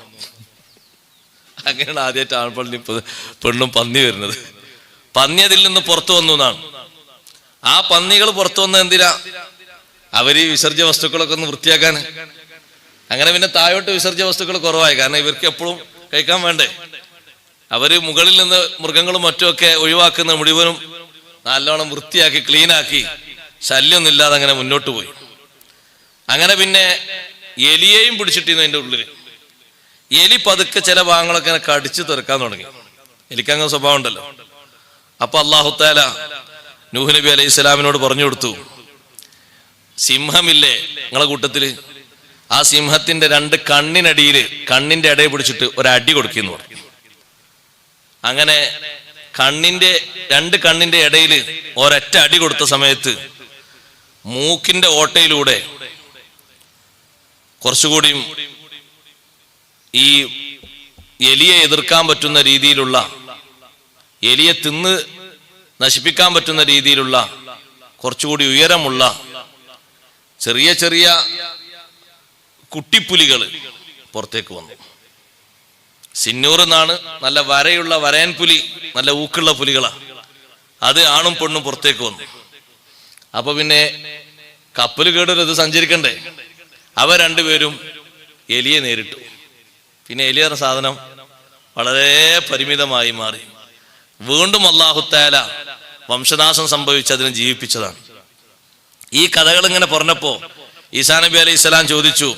Speaker 1: അങ്ങനെയാണ് ആദ്യമായിട്ട് ആൺപന്നിയും പെണ്ണും പന്നി വരുന്നത്. പന്നി അതിൽ നിന്ന് പുറത്തു വന്നു എന്നാണ്. ആ പന്നികൾ പുറത്തു വന്നത് എന്തിനാ? അവര് വിസർജ്യ വസ്തുക്കളൊക്കെ ഒന്ന് വൃത്തിയാക്കാൻ. അങ്ങനെ പിന്നെ താഴോട്ട് വിസർജ്യ വസ്തുക്കൾ കുറവായി. കാരണം ഇവർക്ക് എപ്പോഴും കഴിക്കാൻ വേണ്ടേ. അവര് മുകളിൽ നിന്ന് മൃഗങ്ങളും മറ്റുമൊക്കെ ഒഴിവാക്കുന്ന മുഴുവനും നല്ലോണം വൃത്തിയാക്കി ക്ലീനാക്കി ശല്യമൊന്നും ഇല്ലാതെ അങ്ങനെ മുന്നോട്ട് പോയി. അങ്ങനെ പിന്നെ എലിയെയും പിടിച്ചിട്ടിരുന്നു അതിൻ്റെ ഉള്ളിൽ. എലി പതുക്കെ ചില ഭാഗങ്ങളൊക്കെ കടിച്ചു തുറക്കാൻ തുടങ്ങി. എലിക്കങ്ങനെ സ്വഭാവം ഉണ്ടല്ലോ. അപ്പൊ അല്ലാഹു തആല നൂഹ് നബി അലൈഹി സ്വലാമിനോട് പറഞ്ഞു കൊടുത്തു, സിംഹമില്ലേ നിങ്ങളെ കൂട്ടത്തില്, ആ സിംഹത്തിന്റെ രണ്ട് കണ്ണിന്റെ ഇടയിൽ പിടിച്ചിട്ട് ഒരടി കൊടുക്കുന്നു പറഞ്ഞു. അങ്ങനെ രണ്ട് കണ്ണിന്റെ ഇടയിൽ ഒരൊറ്റ അടി കൊടുത്ത സമയത്ത് മൂക്കിന്റെ ഓട്ടയിലൂടെ കുറച്ചുകൂടിയും ഈ എലിയെ എതിർക്കാൻ പറ്റുന്ന രീതിയിലുള്ള, എലിയെ തിന്ന് നശിപ്പിക്കാൻ പറ്റുന്ന രീതിയിലുള്ള കുറച്ചുകൂടി ഉയരമുള്ള ചെറിയ ചെറിയ കുട്ടിപ്പുലികൾ പുറത്തേക്ക് വന്നു. സിന്നൂർ എന്നാണ്, നല്ല വരയുള്ള വരയൻ പുലി, നല്ല ഊക്കുള്ള പുലികളാ. അത് ആണും പെണ്ണും പുറത്തേക്ക് വന്നു. അപ്പൊ പിന്നെ കപ്പൽ കേടൊരു സഞ്ചരിക്കണ്ടേ. അവ രണ്ടുപേരും എലിയെ നേരിട്ടു. പിന്നെ എലി എന്ന സാധനം വളരെ പരിമിതമായി മാറി. വീണ്ടും അല്ലാഹു തആല വംശനാശം സംഭവിച്ച് അതിനെ ജീവിപ്പിച്ചതാണ്. ഈ കഥകൾ ഇങ്ങനെ പറഞ്ഞപ്പോ ഈസാ നബി അലൈഹി സ്വലാം ചോദിച്ചു,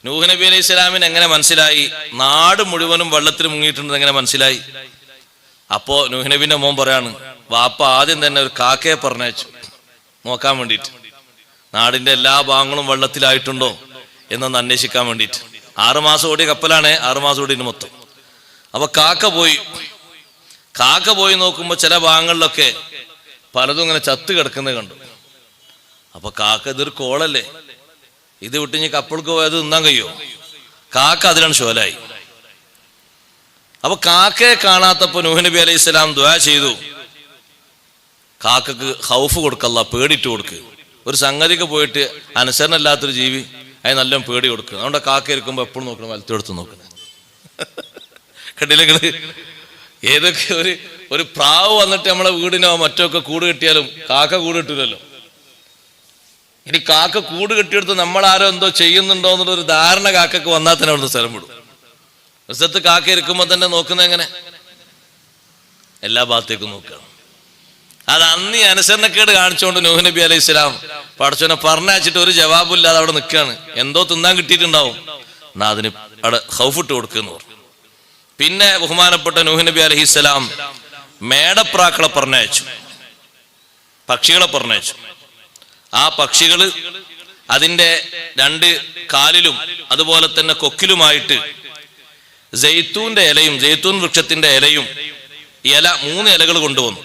Speaker 1: നൂഹ് നബി അലൈഹി സ്വലാമിന് എങ്ങനെ മനസ്സിലായി നാട് മുഴുവനും വെള്ളത്തിൽ മുങ്ങിയിട്ടുണ്ടെന്ന് എങ്ങനെ മനസ്സിലായി? അപ്പോ നൂഹ് നബിന്റെ മോൻ പറയാണ്, വാപ്പ ആദ്യം തന്നെ ഒരു കാക്കയെ പറഞ്ഞയച്ചു നോക്കാൻ വേണ്ടിയിട്ട്, നാടിന്റെ എല്ലാ ഭാഗങ്ങളും വെള്ളത്തിലായിട്ടുണ്ടോ എന്നൊന്ന് അന്വേഷിക്കാൻ വേണ്ടിയിട്ട്. 6 മാസം ഓടിയ കപ്പലാണ്, 6 മാസം ഓടിന് മൊത്തം. അപ്പൊ കാക്ക പോയി നോക്കുമ്പോ ചില ഭാഗങ്ങളിലൊക്കെ പലതും ഇങ്ങനെ ചത്ത് കിടക്കുന്നത് കണ്ടു. അപ്പൊ കാക്ക ഇതൊരു കോളല്ലേ, ഇത് വിട്ട് ഇനി കപ്പൾക്ക് പോയത് തിന്നാൻ കഴിയോ? കാക്ക അതിലാണ് ശോലായി. അപ്പൊ കാക്കയെ കാണാത്തപ്പോ നൂഹ് നബി അലൈഹി സ്വലാം ദുആ ചെയ്തു, കാക്കക്ക് ഖൗഫ് കൊടുക്കല്ല, പേടിട്ട് കൊടുക്ക്. ഒരു സംഗതിക്ക് പോയിട്ട് അനുസരണമില്ലാത്തൊരു ജീവി അതിന് നല്ല പേടി കൊടുക്കുക. അതുകൊണ്ട് കാക്ക ഇരിക്കുമ്പോ എപ്പോഴും നോക്കണം, വലത്തോടുത്ത് നോക്കണം. കണ്ടില്ലേ? ഏതൊക്കെ ഒരു പ്രാവ് വന്നിട്ട് നമ്മളെ വീടിനോ മറ്റൊക്കെ കൂട് കെട്ടിയാലും കാക്ക കൂട് കിട്ടൂലല്ലോ. ഇനി കാക്ക കൂട് കെട്ടിയെടുത്ത് നമ്മളാരോ എന്തോ ചെയ്യുന്നുണ്ടോ എന്നുള്ളൊരു ധാരണ കാക്കക്ക് വന്നാൽ തന്നെ അവിടുന്ന് സ്ഥലം വിടും. ഒരു സ്ഥലത്ത് കാക്ക ഇരിക്കുമ്പോ തന്നെ നോക്കുന്നത് എങ്ങനെ? എല്ലാ ഭാഗത്തേക്കും നോക്കുകയാണ്. അത് അന്ന് അനുസരണക്കേട് കാണിച്ചുകൊണ്ട് നൂഹ് നബി അലൈഹി സ്വലാം പടച്ചോനെ പറഞ്ഞയച്ചിട്ട് ഒരു ജവാബില്ലാതെ അവിടെ നിൽക്കുകയാണ്. എന്തോ തിന്നാൻ കിട്ടിയിട്ടുണ്ടാവും, എന്നാ അതിന് അവിടെ ഖൗഫിട്ട് കൊടുക്കുന്നു പറഞ്ഞു. പിന്നെ ബഹുമാനപ്പെട്ട നൂഹ് നബി അലൈഹി സ്വലാം മേടപ്രാക്കളെ പറഞ്ഞയച്ചു, പക്ഷികളെ പറഞ്ഞയച്ചു. ആ പക്ഷികള് അതിന്റെ 2 കാലിലും അതുപോലെ തന്നെ കൊക്കിലുമായിട്ട് ജൈത്തൂന്റെ ഇലയും ജൈത്തൂൻ വൃക്ഷത്തിന്റെ ഇലയും 3 ഇലകൾ കൊണ്ടുവന്നു.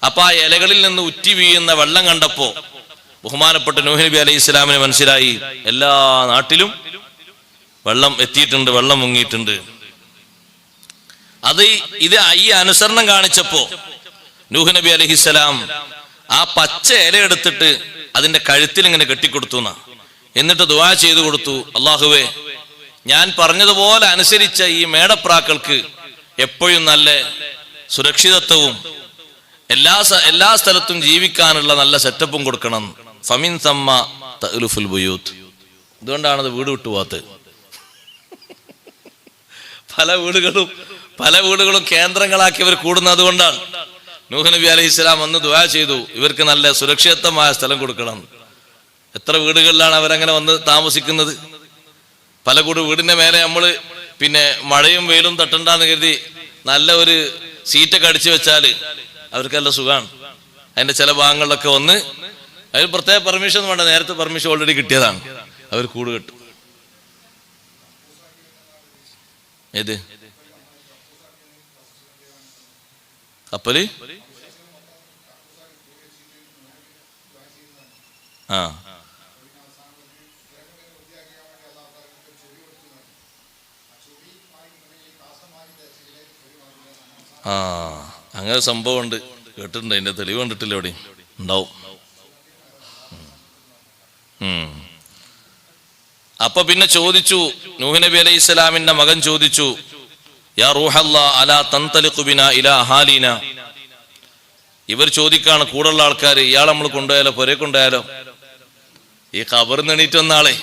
Speaker 1: അപ്പൊ ആ ഇലകളിൽ നിന്ന് ഉറ്റി വീഴുന്ന വെള്ളം കണ്ടപ്പോ ബഹുമാനപ്പെട്ട നൂഹ് നബി അലൈഹി സ്വലാമിന് മനസ്സിലായി എല്ലാ നാട്ടിലും വെള്ളം എത്തിയിട്ടുണ്ട്, വെള്ളം മുങ്ങിയിട്ടുണ്ട്. ഇത് ഈ അനുസരണം കാണിച്ചപ്പോ നൂഹ് നബി അലൈഹി സ്വലാം ആ പച്ച ഇല എടുത്തിട്ട് അതിന്റെ കഴുത്തിൽ ഇങ്ങനെ കെട്ടിക്കൊടുത്തു എന്നാ. എന്നിട്ട് ദുആ ചെയ്തു കൊടുത്തു, അല്ലാഹുവേ ഞാൻ പറഞ്ഞതുപോലെ അനുസരിച്ച ഈ മേടപ്രാക്കൾക്ക് എപ്പോഴും നല്ല സുരക്ഷിതത്വവും എല്ലാ സ്ഥലത്തും ജീവിക്കാനുള്ള നല്ല സെറ്റപ്പും കൊടുക്കണം. ഫമിൻ സമ്മ തഅലുഫുൽ ബുയൂത്ത്. ഇതുകൊണ്ടാണത് വീട് വിട്ടു പോകാത്തത്. പല വീടുകളും കേന്ദ്രങ്ങളാക്കി ഇവർ കൂടുന്നത് കൊണ്ടാണ്. നൂഹ് നബി അലൈഹി സ്വലാം അന്ന് ദുആ ചെയ്തു, ഇവർക്ക് നല്ല സുരക്ഷിതമായ സ്ഥലം കൊടുക്കണം. എത്ര വീടുകളിലാണ് അവരങ്ങനെ വന്ന് താമസിക്കുന്നത്? പല കൂടി വീടിന്റെ മേലെ നമ്മൾ പിന്നെ മഴയും വെയിലും തട്ടണ്ടെന്ന് കരുതി നല്ല ഒരു സീറ്റൊക്കെ അടിച്ചു വെച്ചാൽ അവർക്ക് നല്ല സുഖമാണ്. അതിന്റെ ചില ഭാഗങ്ങളിലൊക്കെ വന്ന് അതിന് പ്രത്യേക പെർമിഷൻ വേണ്ട, നേരത്തെ പെർമിഷൻ ഓൾറെഡി കിട്ടിയതാണ്, അവർ കൂട് കെട്ടും. ഏത് കപ്പല്? ആ ആ അങ്ങനെ സംഭവം ഉണ്ട്, കേട്ടിട്ടുണ്ട്. അതിന്റെ തെളിവ് കണ്ടിട്ടില്ല, എവിടെ ഉണ്ടാവും. അപ്പൊ പിന്നെ ചോദിച്ചു, നൂഹ് നബി അലൈഹി ഇസ്ലാമിന്റെ മകൻ ചോദിച്ചു, യാ റൂഹല്ലാ അലാ തൻതലിഖു ബിനാ ഇലാ അഹാലീന. ഇവർ ചോദിക്കാണ്, കൂടുള്ള ആൾക്കാർ, ഇയാൾ നമ്മൾ കൊണ്ടുപോയാലോ, പുരയെ കൊണ്ടുപോയാലോ? ഈ ഖബറിൽ നിന്ന് എണീറ്റ് വന്ന ആളെ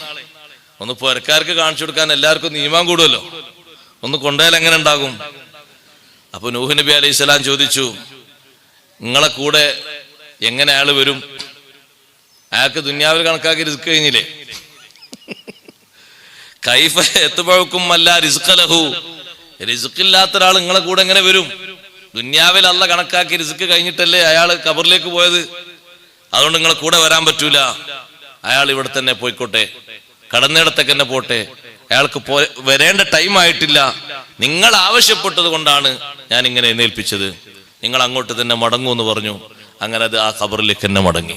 Speaker 1: ഒന്ന് പുരക്കാർക്ക് കാണിച്ചു കൊടുക്കാൻ എല്ലാവർക്കും ഈമാൻ കൂടുമല്ലോ, ഒന്ന് കൊണ്ടുപോയാൽ എങ്ങനെ ഉണ്ടാകും? അപ്പൊ നൂഹ് നബി അലൈഹി സ്വലാം ചോദിച്ചു, നിങ്ങളെ കൂടെ എങ്ങനെ അയാൾ വരും? അയാൾക്ക് ദുനിയാവിൽ കണക്കാക്കി റിസ്ക് കഴിഞ്ഞില്ലേ? കൈഫ എത്തുമ്പോഴേക്കും അല്ല റിസ്ഖ് ലഹു, റിസ്ക് ഇല്ലാത്ത ഒരാൾ നിങ്ങളെ കൂടെ എങ്ങനെ വരും? ദുനിയാവിൽ അല്ല കണക്കാക്കി റിസ്ക് കഴിഞ്ഞിട്ടല്ലേ അയാൾ ഖബറിലേക്ക് പോയത്. അതുകൊണ്ട് നിങ്ങളെ കൂടെ വരാൻ പറ്റൂല. അയാൾ ഇവിടെ തന്നെ പോയിക്കോട്ടെ, കടന്നിടത്തേക്ക് തന്നെ പോട്ടെ, അയാൾക്ക് വരേണ്ട ടൈം ആയിട്ടില്ല. നിങ്ങൾ ആവശ്യപ്പെട്ടത് കൊണ്ടാണ് ഞാൻ ഇങ്ങനെ എഴുന്നേൽപ്പിച്ചത്. നിങ്ങൾ അങ്ങോട്ട് തന്നെ മടങ്ങൂ എന്ന് പറഞ്ഞു. അങ്ങനെ അത് ആ ഖബറിലേക്ക് തന്നെ മടങ്ങി,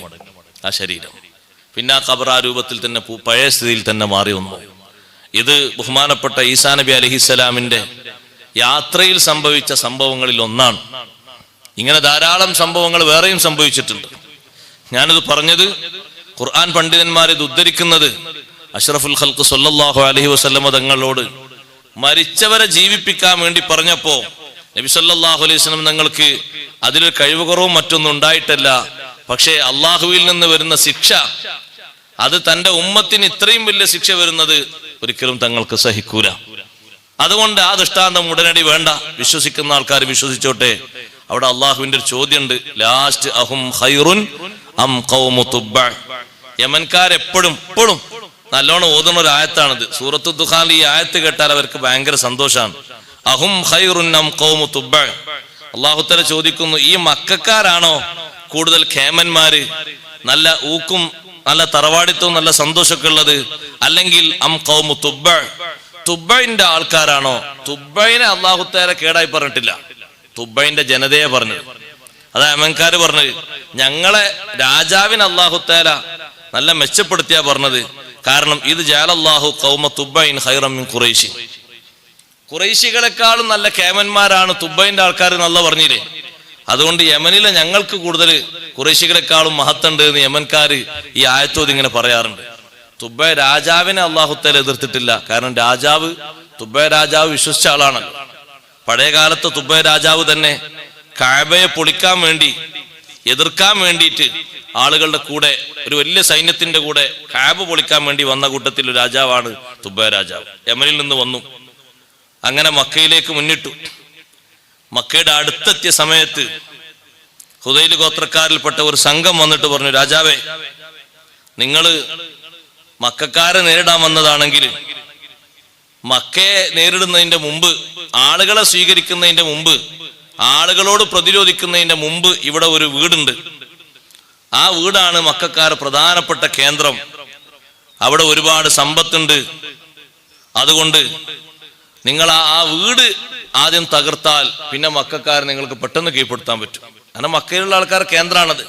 Speaker 1: ആ ശരീരം. പിന്നെ ആ ഖബർ ആ രൂപത്തിൽ തന്നെ പഴയ സ്ഥിതിയിൽ തന്നെ മാറി വന്നു. ഇത് ബഹുമാനപ്പെട്ട ഈസാ നബി അലൈഹിസ്സലാമിന്റെ യാത്രയിൽ സംഭവിച്ച സംഭവങ്ങളിൽ ഒന്നാണ്. ഇങ്ങനെ ധാരാളം സംഭവങ്ങൾ വേറെയും സംഭവിച്ചിട്ടുണ്ട്. ഞാനിത് പറഞ്ഞത് ഖുർആൻ പണ്ഡിതന്മാർ ഇത് ഉദ്ധരിക്കുന്നത് അഷ്റഫുൽ ഖൽഖ് സ്വല്ലല്ലാഹു അലൈഹി വസല്ലമ തങ്ങളോട് മരിച്ചവരെ ജീവിപ്പിക്കാൻ വേണ്ടി പറഞ്ഞപ്പോ നബി സല്ലല്ലാഹു അലൈഹി വസല്ലം തങ്ങൾക്ക് അതിലൊരു കഴിവ് കുറവും മറ്റൊന്നും ഉണ്ടായിട്ടല്ല. പക്ഷേ അള്ളാഹുവിൽ നിന്ന് വരുന്ന ശിക്ഷ, അത് തന്റെ ഉമ്മത്തിന് ഇത്രയും വലിയ ശിക്ഷ വരുന്നത് ഒരിക്കലും തങ്ങൾക്ക് സഹിക്കൂല. അതുകൊണ്ട് ആ ദൃഷ്ടാന്തം ഉടനടി വേണ്ട, വിശ്വസിക്കുന്ന ആൾക്കാർ വിശ്വസിച്ചോട്ടെ. അവിടെ അള്ളാഹുവിന്റെ ഒരു ചോദ്യമുണ്ട്, ലാസ്റ്റ് അഹും ഖൈറുൻ അം ഖൗമു തുബ്ബ. യമൻകാരെപ്പോഴും എപ്പോഴും നല്ലോണം ഓതുന്ന ഒരു ആയത്താണിത്. സൂറത്തു ദുഖാനിൽ ഈ ആയത്ത് കേട്ടാൽ അവർക്ക് ഭയങ്കര സന്തോഷമാണ്. അഹും ഖൈറുൻ അം ഖൗമു തുബ്ബ. അല്ലാഹു തആല ചോദിക്കുന്നു, ഈ മക്കക്കാരാണോ കൂടുതൽ ഖേമന്മാര്, നല്ല ഊക്കും നല്ല തറവാടിത്തവും നല്ല സന്തോഷമൊക്കെ ഉള്ളത്, അല്ലെങ്കിൽ അം ഖൗമു തുബ്ബ, തുബ്ബയിന്റെ ആൾക്കാരാണോ? തുബ്ബയിനെ അല്ലാഹു തആല കേടായി പറഞ്ഞിട്ടില്ല, തുബ്ബയിന്റെ ജനതയെ പറഞ്ഞത്. അതാ യമൻകാര് പറഞ്ഞത്, ഞങ്ങളെ രാജാവിന് അല്ലാഹു തആല നല്ല മെച്ചപ്പെടുത്തിയാ പറഞ്ഞത്. കാരണം ഇത് ജഅലല്ലാഹു ഖൗമ തുബ്ബൈൻ ഖൈറൻ മിൻ ഖുറൈശി, ഖുറൈശികളെക്കാളും നല്ല കേമന്മാരാണ് തുബ്ബൈന്റെ ആൾക്കാർ നല്ല പറഞ്ഞില്ലേ. അതുകൊണ്ട് യമനിലെ ഞങ്ങൾക്ക് കൂടുതൽ ഖുറൈശികളെക്കാളും മഹത്തുണ്ട് എന്ന് യമൻകാര് ഈ ആയത്തോത് ഇങ്ങനെ പറയാറുണ്ട്. തുബ്ബൈ രാജാവിനെ അല്ലാഹു തആല എതിർത്തിട്ടില്ല. കാരണം തുബ്ബൈ രാജാവ് വിശ്വസിച്ച ആളാണല്ലോ. പഴയ കാലത്ത് തുബ്ബൈ രാജാവ് തന്നെ കഅബയെ പൊളിക്കാൻ വേണ്ടി, എതിർക്കാൻ വേണ്ടിയിട്ട് ആളുകളുടെ കൂടെ, ഒരു വലിയ സൈന്യത്തിന്റെ കൂടെ കഅബ പൊളിക്കാൻ വേണ്ടി വന്ന കൂട്ടത്തിൽ ഒരു രാജാവാണ് തുബ്ബൈ രാജാവ്. യമനിൽ നിന്ന് വന്നു, അങ്ങനെ മക്കയിലേക്ക് മുന്നിട്ടു. മക്കയുടെ അടുത്തെത്തിയ സമയത്ത് ഹുദൈൽ ഗോത്രക്കാരിൽപ്പെട്ട ഒരു സംഘം വന്നിട്ട് പറഞ്ഞു, രാജാവേ, നിങ്ങൾ മക്കക്കാരെ നേരിടാൻ വന്നതാണെങ്കിൽ മക്കയെ നേരിടുന്നതിന്റെ മുമ്പ്, ആളുകളെ സ്വീകരിക്കുന്നതിന്റെ മുമ്പ്, ആളുകളോട് പ്രതിരോധിക്കുന്നതിന്റെ മുമ്പ് ഇവിടെ ഒരു വീടുണ്ട്. ആ വീടാണ് മക്കക്കാരുടെ പ്രധാനപ്പെട്ട കേന്ദ്രം. അവിടെ ഒരുപാട് സമ്പത്തുണ്ട്. അതുകൊണ്ട് നിങ്ങൾ ആ വീട് ആദ്യം തകർത്താൽ പിന്നെ മക്കക്കാർ നിങ്ങൾക്ക് പെട്ടെന്ന് കീഴ്പ്പെടുത്താൻ പറ്റും. കാരണം മക്കയിലുള്ള ആൾക്കാർ കേന്ദ്രമാണത്.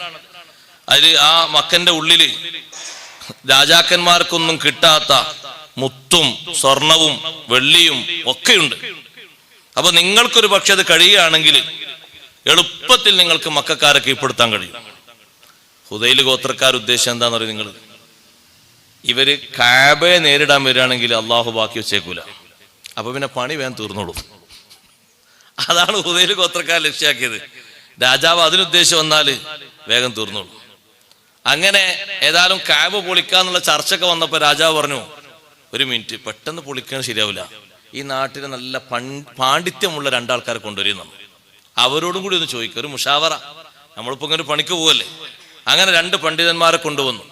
Speaker 1: അതിൽ ആ മക്കന്റെ ഉള്ളില് രാജാക്കന്മാർക്കൊന്നും കിട്ടാത്ത മുത്തും സ്വർണവും വെള്ളിയും ഒക്കെയുണ്ട്. അപ്പൊ നിങ്ങൾക്കൊരു പക്ഷെ അത് കഴിയുകയാണെങ്കിൽ എളുപ്പത്തിൽ നിങ്ങൾക്ക് മക്കക്കാരെ കീഴ്പ്പെടുത്താൻ കഴിയും. ഹുദൈൽ ഗോത്രക്കാർ ഉദ്ദേശം എന്താന്ന് പറയും, നിങ്ങൾ ഇവര് കഅബയെ നേരിടാൻ വരികയാണെങ്കിൽ അള്ളാഹു ബാക്കി വെച്ചേക്കൂല, അപ്പൊ പിന്നെ പണി വേഗം തീർന്നോളൂ. അതാണ് ഹുദൈൽ ഗോത്രക്കാർ ലക്ഷ്യാക്കിയത്. രാജാവ് അതിനുദ്ദേശം വന്നാല് വേഗം തീർന്നോളൂ. അങ്ങനെ ഏതായാലും കഅബ പൊളിക്കാന്നുള്ള ചർച്ചയൊക്കെ വന്നപ്പോ രാജാവ് പറഞ്ഞു, ഒരു മിനിറ്റ്, പെട്ടെന്ന് പൊളിക്കാൻ ശരിയാവില്ല. ഈ നാട്ടിലെ നല്ല പാണ്ഡിത്യമുള്ള രണ്ടാൾക്കാരെ കൊണ്ടുവരുന്നു, അവരോടും കൂടി ഒന്ന് ചോദിക്കുക, ഒരു മുഷാവറ. നമ്മളിപ്പോ ഇങ്ങനെ പണിക്ക് പോവല്ലേ. അങ്ങനെ രണ്ട് പണ്ഡിതന്മാരെ കൊണ്ടുവന്നു.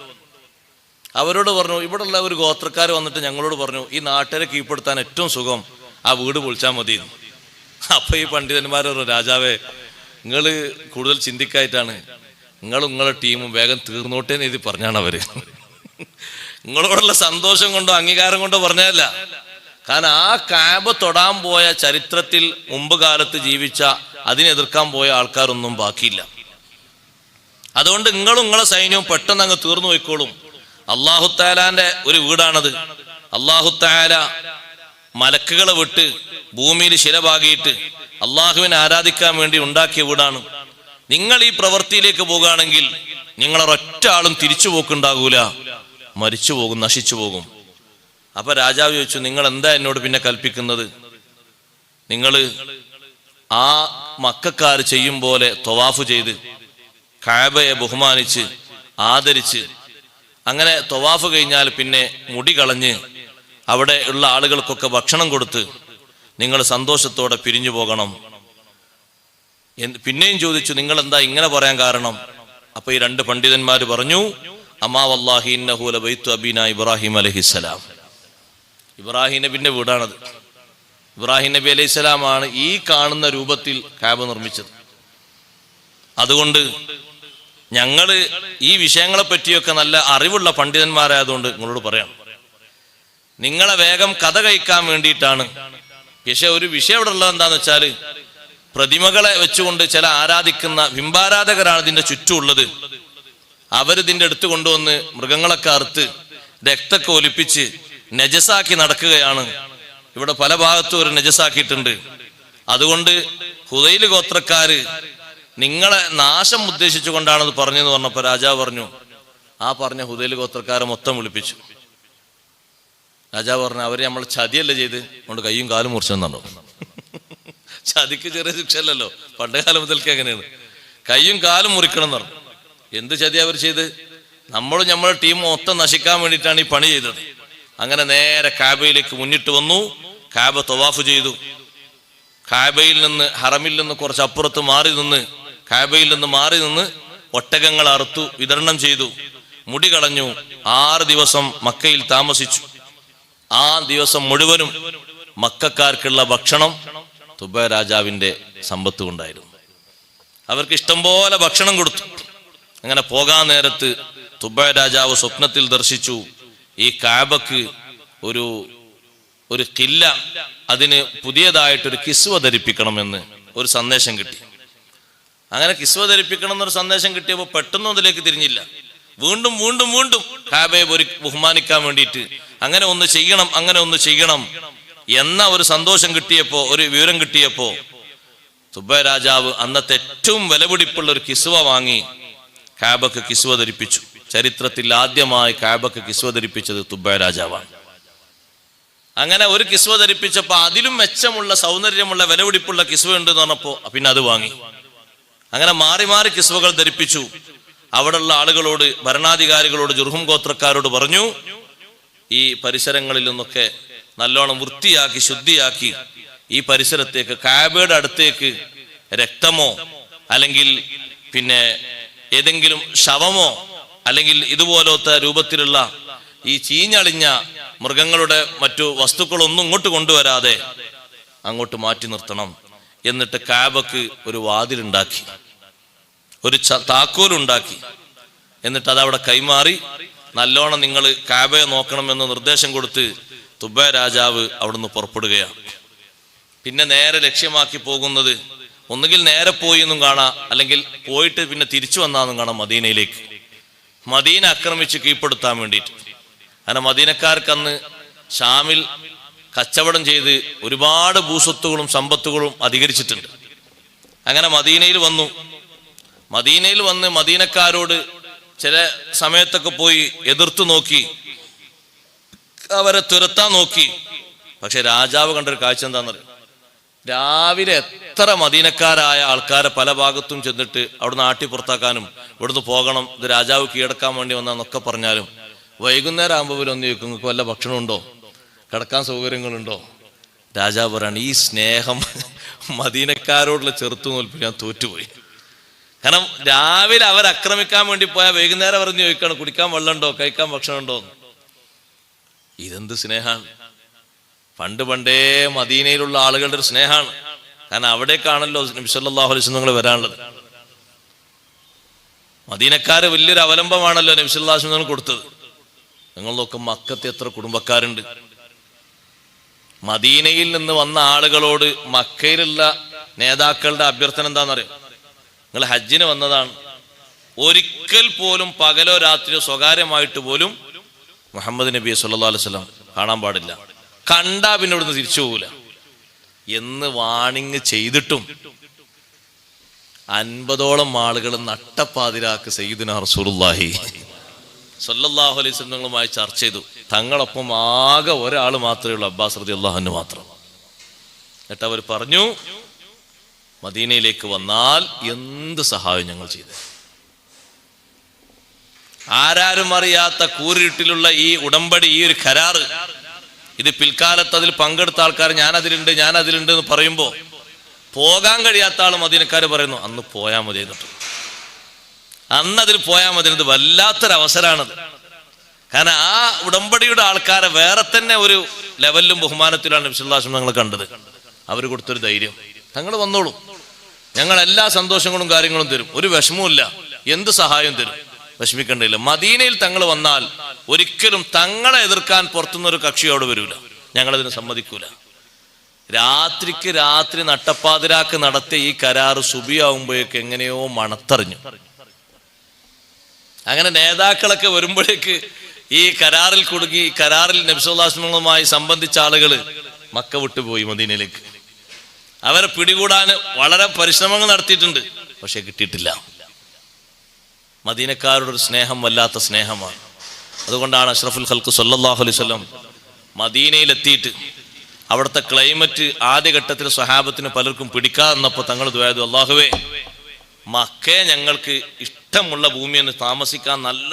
Speaker 1: അവരോട് പറഞ്ഞു, ഇവിടെയുള്ള ഒരു ഗോത്രക്കാർ വന്നിട്ട് ഞങ്ങളോട് പറഞ്ഞു, ഈ നാട്ടിലെ കീഴ്പ്പെടുത്താൻ ഏറ്റവും സുഖം ആ വീട് പൊളിച്ചാൽ മതി. അപ്പൊ ഈ പണ്ഡിതന്മാർ പറഞ്ഞു, രാജാവേ നിങ്ങൾ കൂടുതൽ ചിന്തിക്കായിട്ടാണ്, നിങ്ങളുടെ ടീമും വേഗം തീർന്നോട്ടേന്ന് എഴുതി പറഞ്ഞാണ് അവര്. നിങ്ങളോടുള്ള സന്തോഷം കൊണ്ടോ അംഗീകാരം കൊണ്ടോ പറഞ്ഞതല്ല. കാരണം ആ കാബ തൊടാൻ പോയ ചരിത്രത്തിൽ മുമ്പ് കാലത്ത് ജീവിച്ച അതിനെതിർക്കാൻ പോയ ആൾക്കാരൊന്നും ബാക്കിയില്ല. അതുകൊണ്ട് നിങ്ങളെ സൈന്യവും പെട്ടെന്ന് അങ്ങ് തീർന്നു പോയിക്കോളും. അല്ലാഹു തആലാന്റെ ഒരു വീടാണത്. അല്ലാഹു തആല മലക്കുകളെ വിട്ട് ഭൂമിയിൽ ശിരഭാഗിയിട്ട് അള്ളാഹുവിനെ ആരാധിക്കാൻ വേണ്ടി ഉണ്ടാക്കിയ വീടാണ്. നിങ്ങൾ ഈ പ്രവൃത്തിയിലേക്ക് പോകുകയാണെങ്കിൽ നിങ്ങളൊരൊറ്റ ആളും തിരിച്ചു പോക്കുണ്ടാകൂല, മരിച്ചു പോകും, നശിച്ചു പോകും. അപ്പൊ രാജാവ് ചോദിച്ചു, നിങ്ങൾ എന്താ എന്നോട് പിന്നെ കൽപ്പിക്കുന്നത്? നിങ്ങൾ ആ മക്കക്കാർ ചെയ്യും പോലെ ത്വവാഫ് ചെയ്ത് കഅബയെ ബഹുമാനിച്ച് ആദരിച്ച്, അങ്ങനെ ത്വവാഫ് കഴിഞ്ഞാൽ പിന്നെ മുടി കളഞ്ഞ് അവിടെ ഉള്ള ആളുകൾക്കൊക്കെ ഭക്ഷണം കൊടുത്ത് നിങ്ങൾ സന്തോഷത്തോടെ പിരിഞ്ഞു പോകണം. പിന്നെയും ചോദിച്ചു, നിങ്ങൾ എന്താ ഇങ്ങനെ പറയാൻ കാരണം? അപ്പൊ ഈ രണ്ട് പണ്ഡിതന്മാർ പറഞ്ഞു, അമാ വല്ലാഹി ഇന്നഹു ലബൈതു അബീന ഇബ്രാഹിം അലൈഹിസ്സലാം. ഇബ്രാഹിം നബിന്റെ വീടാണത്. ഇബ്രാഹിം നബി അലൈഹിസ്സലാമാണ് ഈ കാണുന്ന രൂപത്തിൽ കഅബ നിർമ്മിച്ചത്. അതുകൊണ്ട് ഞങ്ങള് ഈ വിഷയങ്ങളെ പറ്റിയൊക്കെ നല്ല അറിവുള്ള പണ്ഡിതന്മാരായതുകൊണ്ട് നിങ്ങളോട് പറയാം, നിങ്ങളെ വേഗം കഥ കഴിക്കാൻ വേണ്ടിയിട്ടാണ്. പക്ഷെ ഒരു വിഷയം ഇവിടെ ഉള്ളത് എന്താന്ന് വെച്ചാല്, പ്രതിമകളെ വെച്ചുകൊണ്ട് ചില ആരാധിക്കുന്ന ബിംബാരാധകരാണ് ഇതിന്റെ ചുറ്റുമുള്ളത്. അവരിതിന്റെ അടുത്ത് കൊണ്ടുവന്ന് മൃഗങ്ങളൊക്കെ അറുത്ത് രക്തമൊക്കെ ഒലിപ്പിച്ച് നജസാക്കി നടക്കുകയാണ്. ഇവിടെ പല ഭാഗത്തും ഒരു നജസാക്കിയിട്ടുണ്ട്. അതുകൊണ്ട് ഹുദൈൽ ഗോത്രക്കാര് നിങ്ങളെ നാശം ഉദ്ദേശിച്ചുകൊണ്ടാണത് പറഞ്ഞെന്ന് പറഞ്ഞപ്പോ രാജാവ് പറഞ്ഞു, ആ പറഞ്ഞ ഹുദൈൽ ഗോത്രക്കാരെ മൊത്തം വിളിപ്പിച്ചു. രാജാവ് പറഞ്ഞു, അവര് നമ്മൾ ചതിയല്ലേ ചെയ്ത്, അതുകൊണ്ട് കയ്യും കാലും മുറിച്ചെന്നുണ്ടോ? ചതിക്ക് ചെറിയ ശിക്ഷ അല്ലല്ലോ, പണ്ട് കാലം മുതൽക്ക് എങ്ങനെയാണ് കയ്യും കാലും മുറിക്കണം എന്ന് പറഞ്ഞു. എന്ത് ചതി അവർ ചെയ്ത്? നമ്മുടെ ടീം മൊത്തം നശിക്കാൻ വേണ്ടിയിട്ടാണ് ഈ പണി ചെയ്തത്. അങ്ങനെ നേരെ കഅബയിലേക്ക് മുന്നിട്ട് വന്നു. കഅബ തവാഫ് ചെയ്തു. കഅബയിൽ നിന്ന്, ഹറമിൽ നിന്ന് കുറച്ച് അപ്പുറത്ത് കഅബയിൽ നിന്ന് മാറി നിന്ന് ഒട്ടകങ്ങൾ അറുത്തു വിതരണം ചെയ്തു. മുടി കളഞ്ഞു. 6 ദിവസം മക്കയിൽ താമസിച്ചു. ആ ദിവസം മുഴുവനും മക്കക്കാർക്കുള്ള ഭക്ഷണം തുബൈ രാജാവിന്റെ സമ്പത്ത് കൊണ്ടായിരുന്നു. അവർക്ക് ഇഷ്ടം പോലെ ഭക്ഷണം കൊടുത്തു. അങ്ങനെ പോകാൻ നേരത്ത് തുബൈ രാജാവ് സ്വപ്നത്തിൽ ദർശിച്ചു, ഈ കഅബക്ക് ഒരു കില്ല, അതിന് പുതിയതായിട്ടൊരു കിസ്വ ധരിപ്പിക്കണമെന്ന് ഒരു സന്ദേശം കിട്ടി. അങ്ങനെ കിസ്വ ധരിപ്പിക്കണം എന്നൊരു സന്ദേശം കിട്ടിയപ്പോൾ പെട്ടെന്ന് അതിലേക്ക് തിരിഞ്ഞില്ല. വീണ്ടും വീണ്ടും വീണ്ടും കഅബയെ ബഹുമാനിക്കാൻ വേണ്ടിയിട്ട് അങ്ങനെ ഒന്ന് ചെയ്യണം എന്ന ഒരു സന്തോഷം കിട്ടിയപ്പോ, ഒരു വിവരം കിട്ടിയപ്പോ തുബൈ രാജാവ് അന്നത്തെ ഏറ്റവും വിലപിടിപ്പുള്ള ഒരു കിസ്വ വാങ്ങി കഅബക്ക് കിസ്വ ധരിപ്പിച്ചു. ചരിത്രത്തിൽ ആദ്യമായി കഅബക്ക് കിസ്വ ധരിപ്പിച്ചത് തുബൈ രാജാവാണ്. അങ്ങനെ ഒരു കിസ്വ ധരിപ്പിച്ചപ്പോ അതിലും മെച്ചമുള്ള സൗന്ദര്യമുള്ള വിലപിടിപ്പുള്ള കിസ്വ ഉണ്ട് എന്ന് പറഞ്ഞപ്പോ പിന്നെ അത് വാങ്ങി. അങ്ങനെ മാറി മാറി കിസ്വകൾ ധരിപ്പിച്ചു. അവിടെയുള്ള ആളുകളോട്, ഭരണാധികാരികളോട്, ജുർഹും ഗോത്രക്കാരോട് പറഞ്ഞു, ഈ പരിസരങ്ങളിൽ നിന്നൊക്കെ നല്ലോണം വൃത്തിയാക്കി ശുദ്ധിയാക്കി ഈ പരിസരത്തേക്ക്, കഅബയുടെ അടുത്തേക്ക് രക്തമോ അല്ലെങ്കിൽ പിന്നെ ഏതെങ്കിലും ശവമോ അല്ലെങ്കിൽ ഇതുപോലത്തെ രൂപത്തിലുള്ള ഈ ചീഞ്ഞളിഞ്ഞ മൃഗങ്ങളുടെ മറ്റു വസ്തുക്കളൊന്നും ഇങ്ങോട്ട് കൊണ്ടുവരാതെ അങ്ങോട്ട് മാറ്റി നിർത്തണം. എന്നിട്ട് കഅബക്ക് ഒരു വാതിലുണ്ടാക്കി, ഒരു താക്കോലുണ്ടാക്കി. എന്നിട്ട് അതവിടെ കൈമാറി, നല്ലോണം നിങ്ങൾ കഅബയെ നോക്കണമെന്ന് നിർദ്ദേശം കൊടുത്ത് തുബൈ രാജാവ് അവിടുന്ന് പുറപ്പെടുകയാണ്. പിന്നെ നേരെ ലക്ഷ്യമാക്കി പോകുന്നത്, ഒന്നുകിൽ നേരെ പോയി എന്നും കാണാം, അല്ലെങ്കിൽ പോയിട്ട് പിന്നെ തിരിച്ചു വന്നാന്നും കാണാം മദീനയിലേക്ക്. മദീന ആക്രമിച്ച് കീഴ്പ്പെടുത്താൻ വേണ്ടിയിട്ട്. അങ്ങനെ മദീനക്കാർക്ക് അന്ന് ഷാമിൽ കച്ചവടം ചെയ്ത് ഒരുപാട് ഭൂസ്വത്തുകളും സമ്പത്തുകളും അധികരിച്ചിട്ടുണ്ട്. അങ്ങനെ മദീനയിൽ വന്ന് മദീനക്കാരോട് ചില സമയത്തൊക്കെ പോയി എതിർത്തു നോക്കി, അവരെ തുരത്താൻ നോക്കി. പക്ഷെ രാജാവ് കണ്ടൊരു കാഴ്ച എന്താണെന്നറിയാം? രാവിലെ എത്ര മദീനക്കാരായ ആൾക്കാരെ പല ഭാഗത്തും ചെന്നിട്ട് അവിടുന്ന് ആട്ടി പുറത്താക്കാനും ഇവിടുന്ന് പോകണം, ഇത് രാജാവ് കീഴടക്കാൻ വേണ്ടി വന്നാന്നൊക്കെ പറഞ്ഞാലും വൈകുന്നേരം ആകുമ്പോൾ ഒന്ന് ചോദിക്കും, നിങ്ങൾക്ക് വല്ല ഭക്ഷണമുണ്ടോ, കിടക്കാൻ സൗകര്യങ്ങളുണ്ടോ? രാജാവ് പറയാണ്, ഈ സ്നേഹം മദീനക്കാരോടുള്ള ചെറുത്തുനിൽപ്പ് ഞാൻ തോറ്റുപോയി. കാരണം രാവിലെ അവർ ആക്രമിക്കാൻ വേണ്ടി പോയാൽ വൈകുന്നേരം പറഞ്ഞ് ചോദിക്കണം കുടിക്കാൻ വെള്ളമുണ്ടോ, കഴിക്കാൻ ഭക്ഷണമുണ്ടോ. ഇതെന്ത് സ്നേഹമാണ്! പണ്ടേ മദീനയിലുള്ള ആളുകളുടെ ഒരു സ്നേഹമാണ്. കാരണം അവിടേക്കാണല്ലോ നബി സല്ലല്ലാഹു അലൈഹി വസല്ലം നിങ്ങൾ വരാനുള്ളത്. മദീനക്കാര് വലിയൊരു അവലംബമാണല്ലോ നബി സല്ലല്ലാഹു അലൈഹി വസല്ലം കൊടുത്തത്. നിങ്ങൾ നോക്കും മക്കത്ത് എത്ര കുടുംബക്കാരുണ്ട്. മദീനയിൽ നിന്ന് വന്ന ആളുകളോട് മക്കയിലുള്ള നേതാക്കളുടെ അഭ്യർത്ഥന എന്താണെന്നറിയോ? നിങ്ങൾ ഹജ്ജിന് വന്നതാണ്, ഒരിക്കൽ പോലും പകലോ രാത്രിയോ സ്വകാര്യമായിട്ട് പോലും മുഹമ്മദ് നബി സല്ലല്ലാഹു അലൈഹി വസല്ലം കാണാൻ പാടില്ല, കണ്ടാ പിന്നെ ഇവിടുന്ന് തിരിച്ചു പോകൂല എന്ന് വാണിങ് ചെയ്തിട്ടും 50ഓളം ആളുകൾ നട്ടപ്പാതിരാക്ക് സയ്യിദുനാ റസൂലുള്ളാഹി സല്ലല്ലാഹു അലൈഹി വസല്ലമയുമായി ചർച്ച ചെയ്തു. തങ്ങളൊപ്പം ആകെ ഒരാൾ മാത്രമേ ഉള്ളൂ, അബ്ബാസ് റളിയല്ലാഹു അൻഹു മാത്രം. എന്നിട്ട് അവർ പറഞ്ഞു, മദീനയിലേക്ക് വന്നാൽ എന്ത് സഹായം ഞങ്ങൾ ചെയ്തു. ആരാരും അറിയാത്ത കൂരിട്ടിലുള്ള ഈ ഉടമ്പടി, ഈ ഒരു കരാറ്, ഇത് പിൽക്കാലത്ത് അതിൽ പങ്കെടുത്ത ആൾക്കാർ ഞാൻ അതിലുണ്ട് എന്ന് പറയുമ്പോൾ പോകാൻ കഴിയാത്ത ആൾ മദീനക്കാർ പറയുന്നു അന്ന് പോയാൽ മതി എന്നിട്ട്, അന്ന് അതിൽ പോയാൽ മതി. ഇത് വല്ലാത്തൊരവസരമാണത്. കാരണം ആ ഉടമ്പടിയുടെ ആൾക്കാരെ വേറെ തന്നെ ഒരു ലെവലിലും ബഹുമാനത്തിലാണ് നബി സല്ലല്ലാഹു അലൈഹി വസല്ലം ഞങ്ങൾ കണ്ടത്. അവർ കൊടുത്തൊരു ധൈര്യം, തങ്ങൾ വന്നോളൂ, ഞങ്ങൾ എല്ലാ സന്തോഷങ്ങളും കാര്യങ്ങളും തരും, ഒരു വിഷമവും ഇല്ല, എന്ത് സഹായം തരും, വിഷമിക്കേണ്ടില്ല. മദീനയിൽ തങ്ങൾ വന്നാൽ ഒരിക്കലും തങ്ങളെ എതിർക്കാൻ പുറത്തുനിന്നൊരു കക്ഷിയോട് വരൂല, ഞങ്ങളതിന് സമ്മതിക്കൂല. രാത്രിക്ക് രാത്രി നട്ടപ്പാതിരാക്ക് നടത്തിയ ഈ കരാറ് സുബിയാവുമ്പോഴേക്ക് എങ്ങനെയോ മണത്തറിഞ്ഞു. അങ്ങനെ നേതാക്കളൊക്കെ വരുമ്പോഴേക്ക് ഈ കരാറിൽ കുടുങ്ങി, കരാറിൽ നബി സല്ലല്ലാഹു അലൈഹി വസല്ലമയുമായി സംബന്ധിച്ച ആളുകൾ മക്ക വിട്ടുപോയി മദീനയിലേക്ക്. അവരെ പിടികൂടാൻ വളരെ പരിശ്രമങ്ങൾ നടത്തിയിട്ടുണ്ട്, പക്ഷെ കിട്ടിയിട്ടില്ല. മദീനക്കാരുടെ ഒരു സ്നേഹം വല്ലാത്ത സ്നേഹമാണ്. അതുകൊണ്ടാണ് അഷ്റഫുൽ ഖൽഖ് സല്ലല്ലാഹു അലൈഹി വസല്ലം മദീനയിലെത്തിയിട്ട് അവിടുത്തെ ക്ലൈമറ്റ് ആദ്യഘട്ടത്തിൽ സ്വഹാബത്തിന് പലർക്കും പിടിക്കാതെന്നപ്പോൾ തങ്ങൾ ദുആ ചെയ്തു, അല്ലാഹുവേ മക്കയെ ഞങ്ങൾക്ക് ഇഷ്ടമുള്ള ഭൂമിയെന്ന് താമസിക്കാൻ നല്ല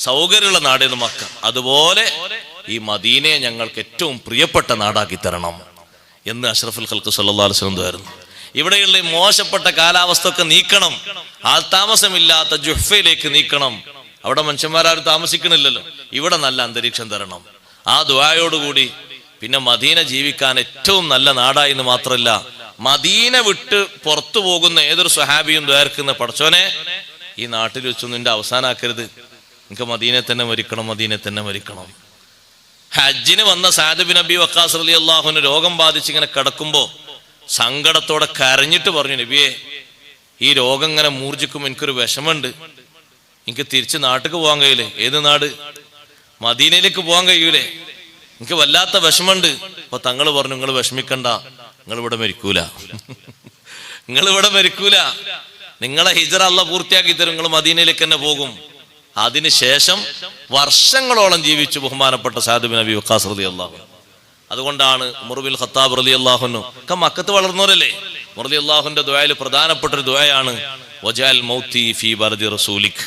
Speaker 1: സൗകര്യമുള്ള നാടേന്ന് മക്ക, അതുപോലെ ഈ മദീനയെ ഞങ്ങൾക്ക് ഏറ്റവും പ്രിയപ്പെട്ട നാടാക്കി തരണം എന്ന് അഷ്റഫുൽ ഖൽഖ് സല്ലല്ലാഹു അലൈഹി വസല്ലം ദുആ ചെയ്തു. ഇവിടെയുള്ള മോശപ്പെട്ട കാലാവസ്ഥ ഒക്കെ നീക്കണം, ആൾതാമസമില്ലാത്ത ജുഹ്ഫയിലേക്ക് നീക്കണം. അവിടെ മനുഷ്യന്മാരും താമസിക്കണില്ലല്ലോ, ഇവിടെ നല്ല അന്തരീക്ഷം തരണം. ആ ദുആയോടുകൂടി പിന്നെ മദീന ജീവിക്കാൻ ഏറ്റവും നല്ല നാടായി എന്ന് മാത്രമല്ല, മദീന വിട്ട് പുറത്തു പോകുന്ന ഏതൊരു സ്വഹാബിയും ദ്വാരക്കുന്ന, പടച്ചോനെ ഈ നാട്ടിൽ വെച്ചൊന്നും നിന്റെ അവസാനാക്കരുത്, എനിക്ക് മദീനെ തന്നെ മരിക്കണം. ഹജ്ജിന് വന്ന സഅദ് ബിൻ അബി വഖാസ് റളിയല്ലാഹു അൻഹു രോഗം ബാധിച്ച് ഇങ്ങനെ കിടക്കുമ്പോൾ സങ്കടത്തോടെ കരഞ്ഞിട്ട് പറഞ്ഞു, നബിയെ ഈ രോഗം ഇങ്ങനെ മൂർജിക്കും, എനിക്കൊരു വിഷമമുണ്ട്, എനിക്ക് തിരിച്ച് നാട്ടിലേക്ക് പോകാൻ കഴിയില്ലേ? ഏത് നാട്? മദീനയിലേക്ക് പോകാൻ കഴിയൂലേ? എനിക്ക് വല്ലാത്ത വിഷമമുണ്ട്. അപ്പൊ തങ്ങൾ പറഞ്ഞു, നിങ്ങൾ വിഷമിക്കണ്ട, നിങ്ങളിവിടെ മരിക്കൂല, നിങ്ങളെ ഹിജ്റ അല്ലാഹു പൂർത്തിയാക്കി തരും, നിങ്ങൾ മദീനയിലേക്ക് തന്നെ പോകും. അതിനുശേഷം വർഷങ്ങളോളം ജീവിച്ചു ബഹുമാനപ്പെട്ട സഅദ് ബിൻ അബി വഖാസ് റളിയല്ലാഹു അൻഹു. അതുകൊണ്ടാണ് ഉമർ ബിൻ ഖത്താബ് റളിയല്ലാഹു അൻഹു ഒക്കെ മക്കത്ത് വളർന്നവരല്ലേ. ഉമർ റളിയല്ലാഹുവിന്റെ ദുആയിൽ പ്രധാനപ്പെട്ട ഒരു ദുആയാണ് വജഅൽ മൗതി ഫീ ബർദി റസൂലിക്,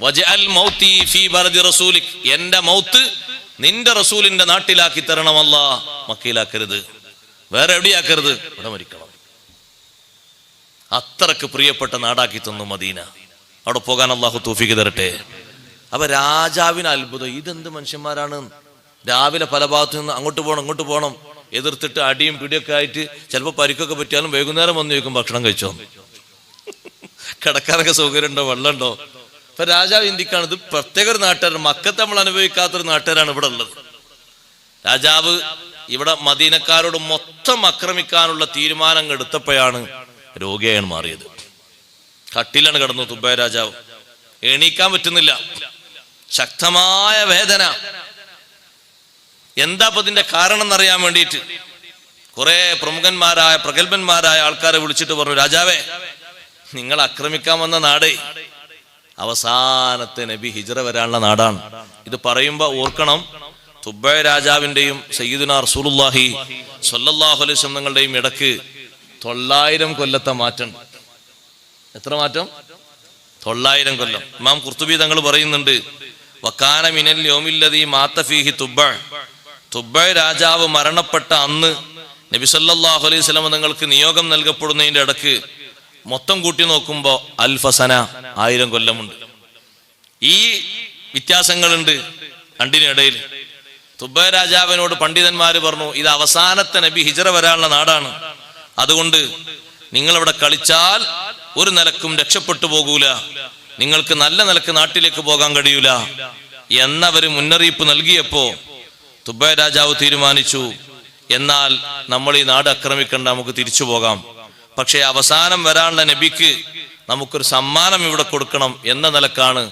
Speaker 1: വജഅൽ മൗതി ഫീ ബർദി റസൂലിക്, എന്റെ മൗത്ത് നിന്റെ റസൂലിന്റെ നാട്ടിലാക്കി തരണം അല്ലാഹ്, മക്കയിലാക്കരുത്, വേറെ എവിടെയാക്കരുത്, ഇവിടെ മരിക്കണം. അത്രക്ക് പ്രിയപ്പെട്ട നാടാക്കി തന്നു മദീന. അവിടെ പോകാൻ അല്ലാഹു തൗഫീഖ് തരട്ടെ. അപ്പൊ രാജാവിന് അത്ഭുതം, ഇതെന്ത് മനുഷ്യന്മാരാണ്, രാവിലെ പല ഭാഗത്തു നിന്ന് അങ്ങോട്ട് പോകണം എതിർത്തിട്ട് അടിയും പിടിയൊക്കെ ആയിട്ട് ചിലപ്പോൾ പരിക്കൊക്കെ പറ്റിയാലും വൈകുന്നേരം വന്ന് ചോദിക്കും ഭക്ഷണം കഴിച്ചോ, കിടക്കാനൊക്കെ സൗകര്യം ഉണ്ടോ, വെള്ളമുണ്ടോ. ഇപ്പൊ രാജാവ് ചിന്തിക്കാണ്, ഇത് പ്രത്യേക ഒരു നാട്ടുകാരൻ, മക്കത്ത് നമ്മൾ അനുഭവിക്കാത്തൊരു നാട്ടുകാരാണ് ഇവിടെ ഉള്ളത്. രാജാവ് ഇവിടെ മദീനക്കാരോട് മൊത്തം ആക്രമിക്കാനുള്ള തീരുമാനം എടുത്തപ്പോഴാണ് രോഗിയായാണ് മാറിയത്. കട്ടിലാണ് കിടന്നു തുബൈ രാജാവ്, എണീക്കാൻ പറ്റുന്നില്ല, ശക്തമായ വേദന. എന്താ ഇപ്പൊ ഇതിന്റെ കാരണം എന്നറിയാൻ വേണ്ടിയിട്ട് കുറെ പ്രഗത്ഭന്മാരായ ആൾക്കാരെ വിളിച്ചിട്ട് പറഞ്ഞു, രാജാവേ നിങ്ങൾ ആക്രമിക്കാൻ വന്ന നാടേ അവസാനത്തെ നബി ഹിജ്റ വരാനുള്ള നാടാണ്. ഇത് പറയുമ്പോ ഓർക്കണം, തുബൈ രാജാവിന്റെയും സയ്യിദുനാ റസൂലുള്ളാഹി സ്വല്ലല്ലാഹു അലൈഹി വസല്ലം തങ്ങളുടെയും ഇടക്ക് 900 കൊല്ലത്തെ മാറ്റം. എത്ര മാറ്റം? 900 കൊല്ലം. ഇമാം ഖുർത്തുബി തങ്ങൾ പറയുന്നുണ്ട്, വകാന മിനൽ യൗമില്ലദീ മാത ഫീഹി തുബൈ രാജാവ് മരണപ്പെട്ട അന്ന് നബി സല്ലല്ലാഹു അലൈഹി വസല്ലം തങ്ങൾക്ക് നിയോഗം നൽകപ്പെടുന്നതിന്റെ ഇടക്ക് മൊത്തം കൂട്ടി നോക്കുമ്പോൾ അൽഫസന 1000 കൊല്ലമുണ്ട്. ഈ വ്യത്യാസങ്ങളുണ്ട് രണ്ടിനിടയിൽ. തുബ്ബ രാജാവിനോട് പണ്ഡിതന്മാര് പറഞ്ഞു, ഇത് അവസാനത്തെ നബി ഹിജ്റ വരാനുള്ള നാടാണ്, അതുകൊണ്ട് നിങ്ങളവിടെ കളിച്ചാൽ ഒരു നിലക്കും രക്ഷപ്പെട്ടു പോകൂല, നിങ്ങൾക്ക് നല്ല നിലക്ക് നാട്ടിലേക്ക് പോകാൻ കഴിയൂല എന്നവര് മുന്നറിയിപ്പ് നൽകിയപ്പോ തുബ്ബ രാജാവ് തീരുമാനിച്ചു, എന്നാൽ നമ്മൾ ഈ നാട് ആക്രമിക്കണ്ട, നമുക്ക് തിരിച്ചു പോകാം. പക്ഷേ അവസാനം വരാനുള്ള നബിക്ക് നമുക്കൊരു സമ്മാനം ഇവിടെ കൊടുക്കണം എന്ന നിലക്കാണ്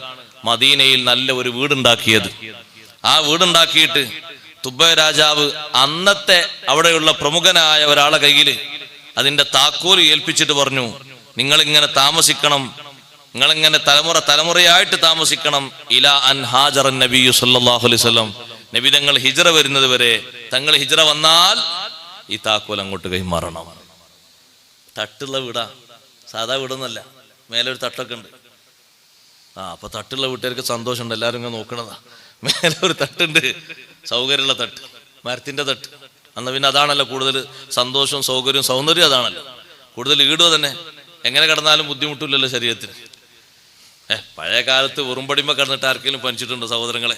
Speaker 1: മദീനയിൽ നല്ല ഒരു വീടുണ്ടാക്കിയത്. ആ വീടുണ്ടാക്കിയിട്ട് തുബ്ബ രാജാവ് അന്നത്തെ അവിടെയുള്ള പ്രമുഖനായ ഒരാളെ കയ്യിൽ അതിന്റെ താക്കോല് ഏൽപ്പിച്ചിട്ട് പറഞ്ഞു, നിങ്ങളിങ്ങനെ താമസിക്കണം, നിങ്ങളിങ്ങനെ തലമുറയായിട്ട് താമസിക്കണം. ഇലാ അൻ ഹാജറൻ നബിയു സല്ലല്ലാഹു അലൈഹി വസല്ലം, നബി തങ്ങൾ ഹിജ്റ വരുന്നത് വരെ. തങ്ങൾ ഹിജ്റ വന്നാൽ ഈ താക്കോൽ അങ്ങോട്ട് കൈമാറണം. തട്ടുള്ള വീടാ, സാധാ വീടൊന്നല്ല, മേലെ ഒരു തട്ടൊക്കെ ഉണ്ട്. അപ്പൊ തട്ടുള്ള വീട്ടുകാർക്ക് സന്തോഷമുണ്ട്, എല്ലാവരും ഇങ്ങനെ നോക്കണതാ. മേലെ ഒരു തട്ടുണ്ട്, സൗകര്യമുള്ള തട്ട്, മരത്തിന്റെ തട്ട്. അന്ന് പിന്നെ അതാണല്ലോ കൂടുതൽ സന്തോഷവും സൗകര്യവും സൗന്ദര്യവും അതാണല്ലോ കൂടുതൽ. ഈടുക തന്നെ എങ്ങനെ കിടന്നാലും ബുദ്ധിമുട്ടില്ലല്ലോ ശരീരത്തിന്. പഴയ കാലത്ത് വെറുംപടിമ കിടന്നിട്ട് ആർക്കെങ്കിലും പനിച്ചിട്ടുണ്ടോ സഹോദരങ്ങളെ?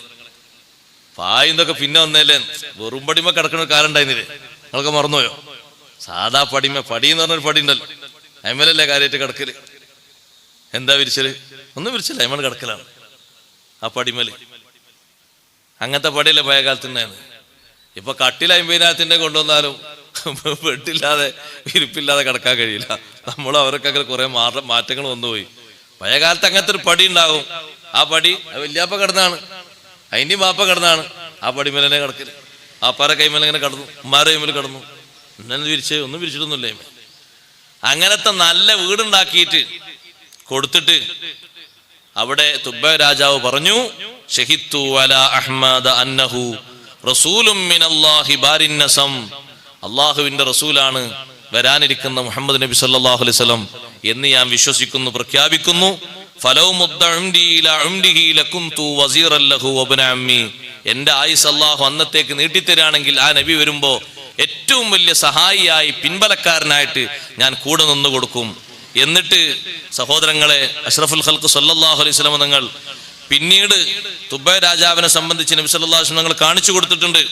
Speaker 1: പായിന്നൊക്കെ പിന്നെ വന്നേലേ, വെറുംപടിമ കിടക്കുന്ന കാലം ഉണ്ടായിരുന്നില്ലേ? നിങ്ങളൊക്കെ മറന്നുപോയോ? സാധാ പടി എന്ന് പറഞ്ഞൊരു പടി ഉണ്ടല്ലോ, അയമലല്ലേ കാര്യമായിട്ട് കിടക്കല്. എന്താ വിരിച്ചല്? ഒന്നും വിരിച്ചില്ല, അയമൽ കിടക്കലാണ് ആ പടിമല്. അങ്ങനത്തെ പടിയല്ലേ പഴയ കാലത്തുണ്ടായിരുന്നു. ഇപ്പൊ കട്ടിൽ 50,000 കൊണ്ടുവന്നാലും വെട്ടില്ലാതെ വിരിപ്പില്ലാതെ കിടക്കാൻ കഴിയില്ല. നമ്മൾ അവരൊക്കെ അങ്ങനെ കുറെ മാറ്റങ്ങൾ വന്നുപോയി. പഴയ കാലത്ത് അങ്ങനത്തെ ഒരു പടി ഉണ്ടാകും. ആ പടി വല്യാപ്പ കിടന്നാണ്, അതിന്റെ മാപ്പ കിടന്നാണ് ആ പടിമേലെ കിടക്കല്. ആപ്പാരെ കൈമേലെ ഇങ്ങനെ കിടന്നു, ഉമ്മാരെ കൈമേൽ കിടന്നു. ഇന്നെ വിരിച്ച് ഒന്നും വിരിച്ചിട്ടൊന്നുമില്ല. അങ്ങനത്തെ നല്ല വീടുണ്ടാക്കിയിട്ട് കൊടുത്തിട്ട് അവിടെ തുബ്ബ രാജാവ് പറഞ്ഞു, ഷഹിത്തു അലാ അഹ്മദ അന്നഹു റസൂലും മിനല്ലാഹി ബാരിൻ നസം, അള്ളാഹുവിന്റെ റസൂലാണ് വരാനിരിക്കുന്ന മുഹമ്മദ് നബി സല്ലല്ലാഹു അലൈഹി വസല്ലം എന്ന് ഞാൻ വിശ്വസിക്കുന്നു, പ്രഖ്യാപിക്കുന്നു. ഫലൗ മുദ്ദ ഉംദി ഇലാ ഉംദിഹി ലകുന്തു വസീറൻ ലഹു വബ്ന അമ്മി, എന്റെ ആയുസ് അല്ലാഹു അന്നത്തേക്ക് നീട്ടിത്തരാണെങ്കിൽ ആ നബി വരുമ്പോ ഏറ്റവും വലിയ സഹായിയായി പിൻബലക്കാരനായിട്ട് ഞാൻ കൂടെ നിന്ന് കൊടുക്കും. എന്നിട്ട് സഹോദരങ്ങളെ, അഷ്റഫുൽ ഖൽഖ് സല്ലല്ലാഹു അലൈഹി വസല്ലം തങ്ങൾ പിന്നീട് തുബ്ബ രാജാവിനെ സംബന്ധിച്ച് നബി സല്ലല്ലാഹു അലൈഹി വസല്ലം തങ്ങൾ കാണിച്ചു കൊടുത്തിട്ടുണ്ട്.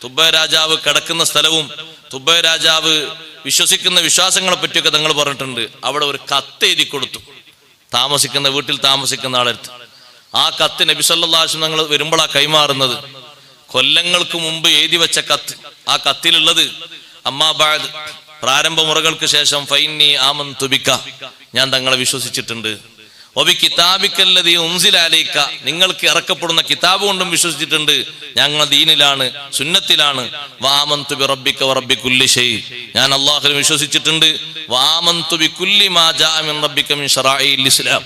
Speaker 1: തുബ്ബ രാജാവ് കിടക്കുന്ന സ്ഥലവും തുബ്ബ രാജാവ് വിശ്വസിക്കുന്ന വിശ്വാസങ്ങളെ പറ്റിയൊക്കെ തങ്ങൾ പറഞ്ഞിട്ടുണ്ട്. അവിടെ ഒരു കത്ത് എഴുതി കൊടുത്തു, താമസിക്കുന്ന വീട്ടിൽ താമസിക്കുന്ന ആളെടുത്ത്. ആ കത്ത് നബി സല്ലല്ലാഹു അലൈഹി വസല്ലം തങ്ങൾ വരുമ്പോഴാ കൈമാറുന്നത്. കൊല്ലങ്ങൾക്ക് മുമ്പ് എഴുതി വെച്ച കത്ത്. ആ കത്തിലുള്ളത്, അമ്മാ ബഅദ്, പ്രാരംഭ മുറകൾക്ക് ശേഷം ഫൈന്നി ആമന്തു ബിക, ഞാൻ തങ്ങളെ വിശ്വസിച്ചിട്ടുണ്ട്. ഒബി കിതാബിക്കല്ലദീ ഉൻസില അലൈക, നിങ്ങൾക്ക് ഇറക്കപ്പെടുന്ന കിതാബ് കൊണ്ടും വിശ്വസിച്ചിട്ടുണ്ട്. ഞങ്ങൾ ദീനിലാണ്, സുന്നത്തിലാണ്. വആമന്തു ബിറബ്ബിക വറബ്ബി കുല്ലി ഷൈ, ഞാൻ അല്ലാഹുവിൽ വിശ്വസിച്ചിട്ടുണ്ട്. വആമന്തു ബികുല്ലി മാ ജാഅ മിൻ റബ്ബിക മിൻ ശറാഇൽ ഇസ്ലാം,